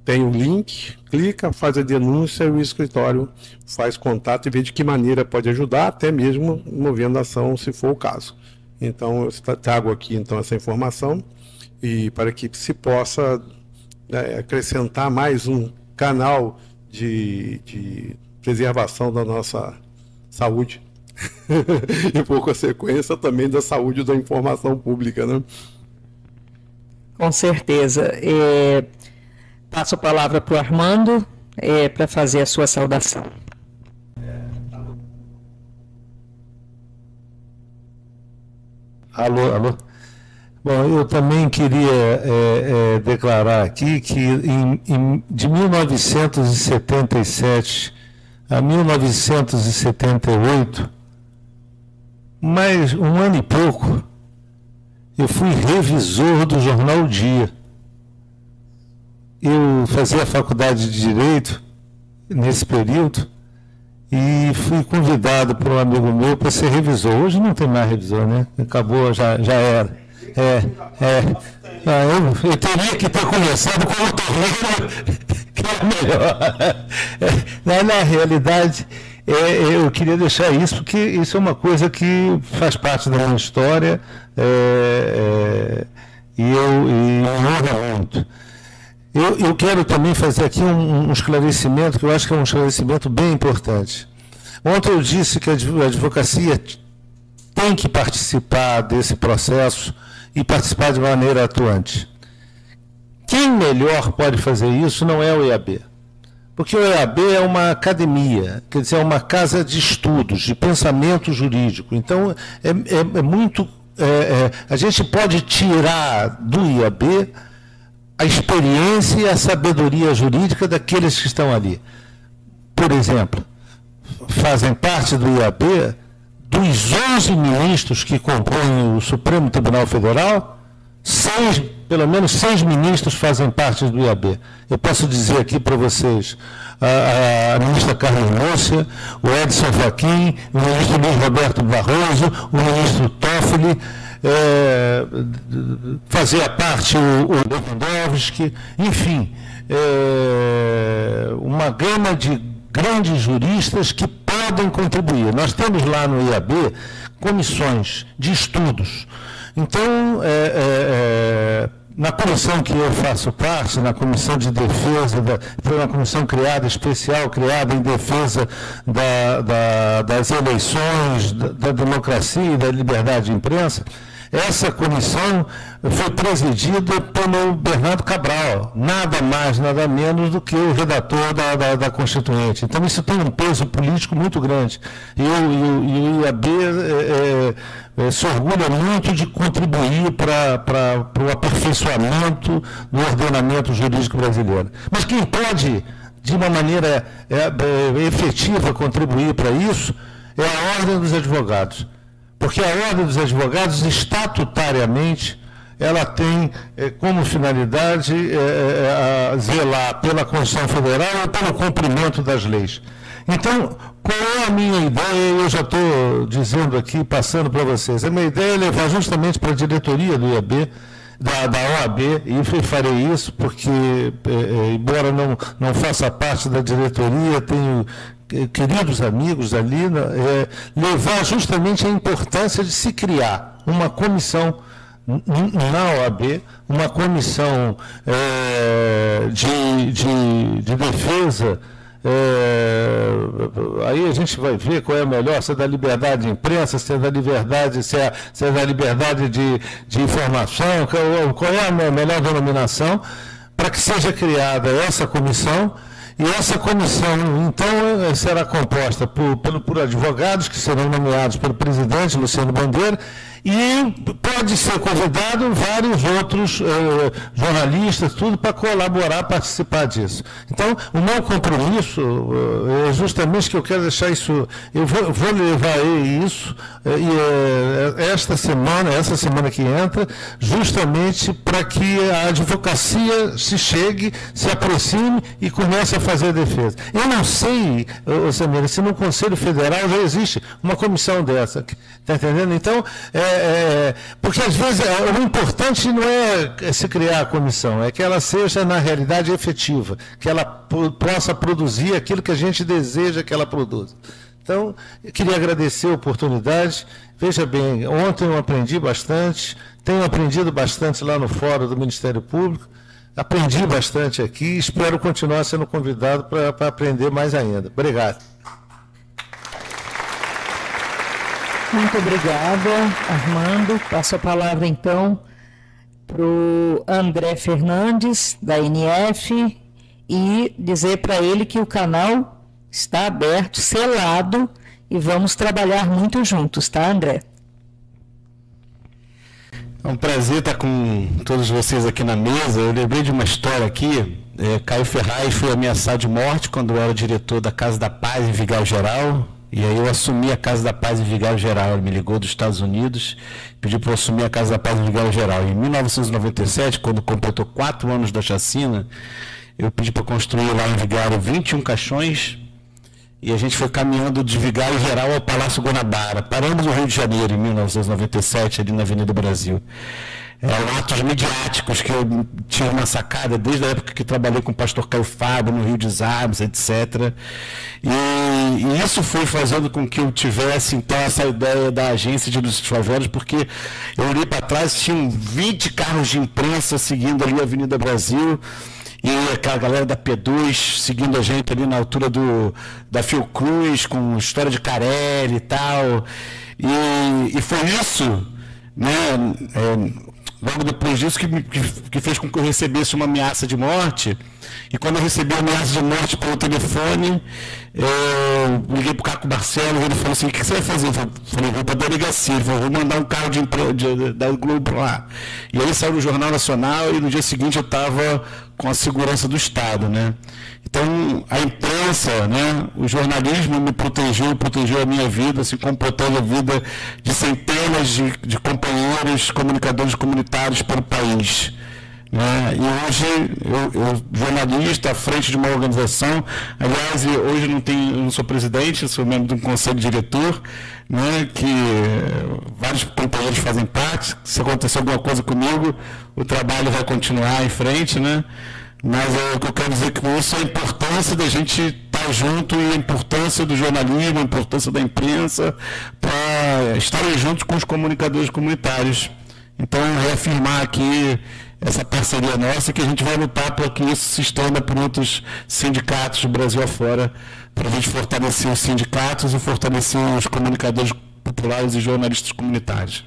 Tem o link, clica, faz a denúncia e o escritório faz contato e vê de que maneira pode ajudar, até mesmo movendo a ação, se for o caso. Então, eu trago aqui então, essa informação e para que se possa acrescentar mais um canal de preservação da nossa saúde e, por consequência, também da saúde da informação pública, né? Com certeza. Passo a palavra para o Armando para fazer a sua saudação. Alô. Bom, eu também queria declarar aqui que de 1977 a 1978, mais um ano e pouco, eu fui revisor do jornal O Dia. Eu fazia a faculdade de Direito nesse período e fui convidado por um amigo meu para ser revisor. Hoje não tem mais revisor, né? Acabou, já era. Eu teria que ter começado com o torneio, que é melhor. Na realidade, eu queria deixar isso, porque isso é uma coisa que faz parte da minha história e eu honro muito. Eu quero também fazer aqui um esclarecimento, que eu acho que é um esclarecimento bem importante. Ontem eu disse que a advocacia tem que participar desse processo e participar de maneira atuante. Quem melhor pode fazer isso não é o EAB. Porque o EAB é uma academia, quer dizer, é uma casa de estudos, de pensamento jurídico. Então, é muito... a gente pode tirar do IAB a experiência e a sabedoria jurídica daqueles que estão ali. Por exemplo, fazem parte do IAB, dos 11 ministros que compõem o Supremo Tribunal Federal, pelo menos 6 ministros fazem parte do IAB. Eu posso dizer aqui para vocês, a ministra Carmen Lúcia, o Edson Fachin, o ministro Luiz Roberto Barroso, o ministro Toffoli, fazia parte o Lewandowski, enfim, uma gama de grandes juristas que podem contribuir. Nós temos lá no IAB comissões de estudos. Então, na comissão que eu faço parte, na comissão de defesa, foi uma comissão especial, criada em defesa das eleições, da democracia e da liberdade de imprensa. Essa comissão foi presidida pelo Bernardo Cabral, nada mais, nada menos do que o redator da Constituinte. Então, isso tem um peso político muito grande. E o IAB se orgulha muito de contribuir para o aperfeiçoamento do ordenamento jurídico brasileiro. Mas quem pode, de uma maneira efetiva, contribuir para isso é a Ordem dos Advogados. Porque a Ordem dos Advogados, estatutariamente, ela tem como finalidade zelar pela Constituição Federal e pelo cumprimento das leis. Então, qual é a minha ideia? Eu já estou dizendo aqui, passando para vocês. A minha ideia é levar justamente para a diretoria do IAB, da OAB, e eu farei isso porque, embora não faça parte da diretoria, tenho queridos amigos ali, levar justamente a importância de se criar uma comissão na OAB, uma comissão de defesa. Aí a gente vai ver qual é a melhor, se é da liberdade de imprensa, se é da liberdade, se é da liberdade de informação, qual é a melhor denominação, para que seja criada essa comissão. E essa comissão, então, será composta por advogados que serão nomeados pelo presidente Luciano Bandeira, e pode ser convidado vários outros jornalistas, tudo, para colaborar, participar disso. Então, o meu compromisso é justamente que eu quero deixar isso, eu vou levar isso, essa semana que entra, justamente para que a advocacia se aproxime e comece a fazer a defesa. Eu não sei, Samira, se no Conselho Federal já existe uma comissão dessa, está entendendo? Então, porque às vezes o importante não é se criar a comissão, é que ela seja, na realidade, efetiva, que ela possa produzir aquilo que a gente deseja que ela produza. Então, eu queria agradecer a oportunidade. Veja bem, ontem eu aprendi bastante, tenho aprendido bastante lá no Fórum do Ministério Público, aprendi bastante aqui, espero continuar sendo convidado para aprender mais ainda. Obrigado. Muito obrigada, Armando. Passo a palavra, então, para o André Fernandes, da NF, e dizer para ele que o canal está aberto, selado, e vamos trabalhar muito juntos, tá, André? É um prazer estar com todos vocês aqui na mesa. Eu lembrei de uma história aqui. Caio Ferraz foi ameaçado de morte quando eu era diretor da Casa da Paz em Vigário Geral. E aí eu assumi a Casa da Paz em Vigário Geral. Ele me ligou dos Estados Unidos, pediu para eu assumir a Casa da Paz em Vigário Geral. Em 1997, quando completou 4 anos da chacina, eu pedi para construir lá em Vigário 21 caixões, e a gente foi caminhando de Vigário Geral ao Palácio Guanabara. Paramos no Rio de Janeiro, em 1997, ali na Avenida Brasil. Atos midiáticos que eu tinha uma sacada desde a época que trabalhei com o pastor Caio Fábio no Rio dos Abres, etc. E isso foi fazendo com que eu tivesse, então, essa ideia da agência de Lúcio Favelas, porque eu olhei para trás, tinham 20 carros de imprensa seguindo ali a Avenida Brasil, e aquela galera da P2 seguindo a gente ali na altura da Fiocruz, com história de Carelli e tal. E foi isso, né? Logo depois disso que fez com que eu recebesse uma ameaça de morte. E quando eu recebi a ameaça de morte pelo telefone, eu liguei para o Caco Barcelos, ele falou assim: o que você vai fazer? Eu falei: vou para a delegacia. Ele falou: vou mandar um carro da Globo para lá. E aí saiu no Jornal Nacional, e no dia seguinte eu estava com a segurança do Estado, né? Então, a imprensa, né, o jornalismo me protegeu a minha vida, assim como protege a vida de centenas de companheiros, comunicadores comunitários pelo país. E hoje, eu jornalista, à frente de uma organização, aliás, hoje eu não sou presidente, eu sou membro de um conselho diretor, né, que vários companheiros fazem parte. Se acontecer alguma coisa comigo, o trabalho vai continuar em frente, né? Mas o que eu quero dizer com isso é a importância da gente estar junto e a importância do jornalismo, a importância da imprensa para estarem juntos com os comunicadores comunitários. Então, reafirmar aqui essa parceria nossa, que a gente vai lutar para que isso se estenda por outros sindicatos do Brasil afora, para a gente fortalecer os sindicatos e fortalecer os comunicadores populares e jornalistas comunitários.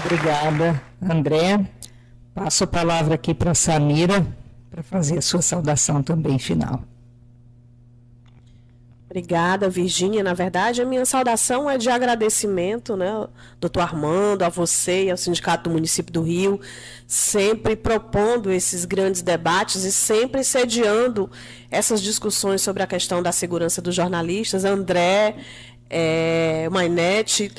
Obrigada, André. Passo a palavra aqui para a Samira, para fazer a sua saudação também final. Obrigada, Virgínia. Na verdade, a minha saudação é de agradecimento, né, doutor Armando, a você e ao Sindicato do Município do Rio, sempre propondo esses grandes debates e sempre sediando essas discussões sobre a questão da segurança dos jornalistas, André, Mainete.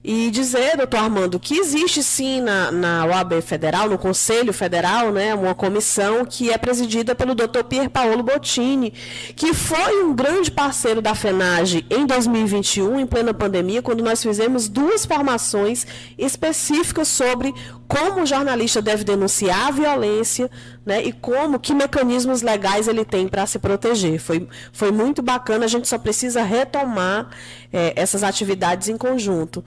E dizer, doutor Armando, que existe sim na OAB Federal, no Conselho Federal, né, uma comissão que é presidida pelo doutor Pier Paolo Bottini, que foi um grande parceiro da FENAGE em 2021, em plena pandemia, quando nós fizemos 2 formações específicas sobre como o jornalista deve denunciar a violência, né, e que mecanismos legais ele tem para se proteger. Foi muito bacana, a gente só precisa retomar essas atividades em conjunto.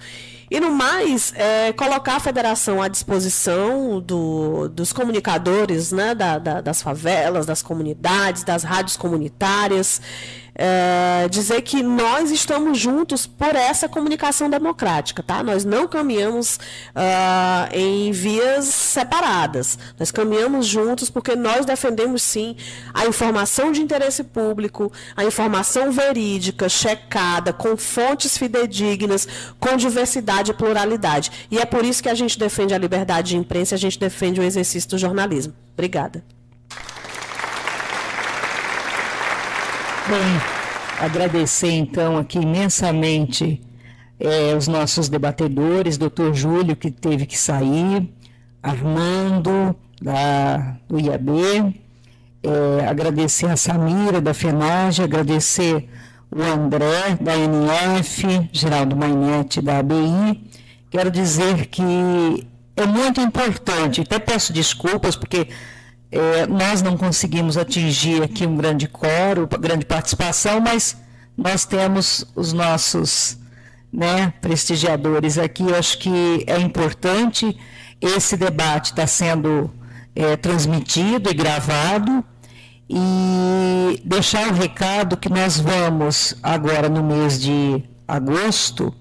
E, no mais, colocar a federação à disposição dos comunicadores, né, das favelas, das comunidades, das rádios comunitárias, dizer que nós estamos juntos por essa comunicação democrática, tá? Nós não caminhamos em vias separadas, nós caminhamos juntos porque nós defendemos sim a informação de interesse público, a informação verídica, checada, com fontes fidedignas, com diversidade e pluralidade. E é por isso que a gente defende a liberdade de imprensa e a gente defende o exercício do jornalismo. Obrigada. Bem, agradecer então aqui imensamente os nossos debatedores, doutor Júlio, que teve que sair, Armando, do IAB, agradecer a Samira, da FENAGE, agradecer o André, da NF, Geraldo Mainete, da ABI. Quero dizer que é muito importante, até peço desculpas, porque nós não conseguimos atingir aqui um grande coro, grande participação, mas nós temos os nossos, né, prestigiadores aqui. Eu acho que é importante, esse debate está sendo transmitido e gravado, e deixar o recado que nós vamos, agora no mês de agosto,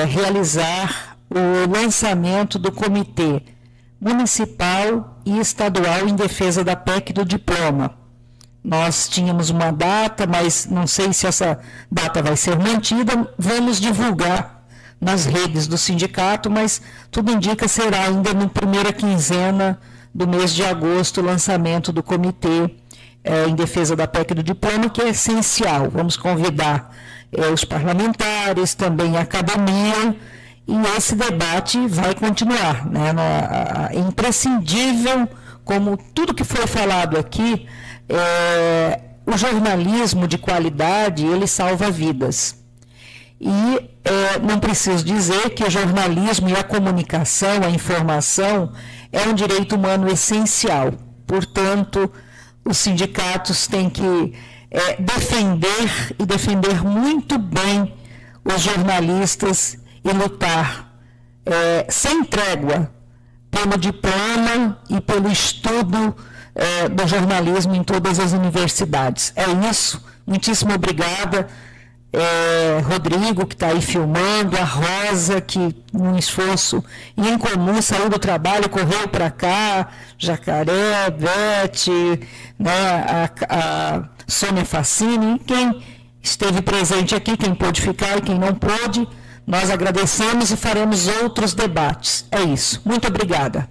realizar o lançamento do Comitê Municipal e Estadual em Defesa da PEC do Diploma. Nós tínhamos uma data, mas não sei se essa data vai ser mantida. Vamos divulgar nas redes do sindicato, mas tudo indica que será ainda na primeira quinzena do mês de agosto o lançamento do Comitê em Defesa da PEC do Diploma, que é essencial. Vamos convidar os parlamentares, também a academia, e esse debate vai continuar, né? É imprescindível, como tudo que foi falado aqui, o jornalismo de qualidade, ele salva vidas. E não preciso dizer que o jornalismo e a comunicação, a informação, é um direito humano essencial. Portanto, os sindicatos têm que defender, e defender muito bem os jornalistas, e lutar sem trégua pelo diploma e pelo estudo do jornalismo em todas as universidades. É isso. Muitíssimo obrigada, Rodrigo, que está aí filmando, a Rosa, que num esforço em comum saiu do trabalho, correu para cá, Jacaré, Beth, né, a Sônia Facini, quem esteve presente aqui, quem pôde ficar e quem não pôde. Nós agradecemos e faremos outros debates. É isso. Muito obrigada.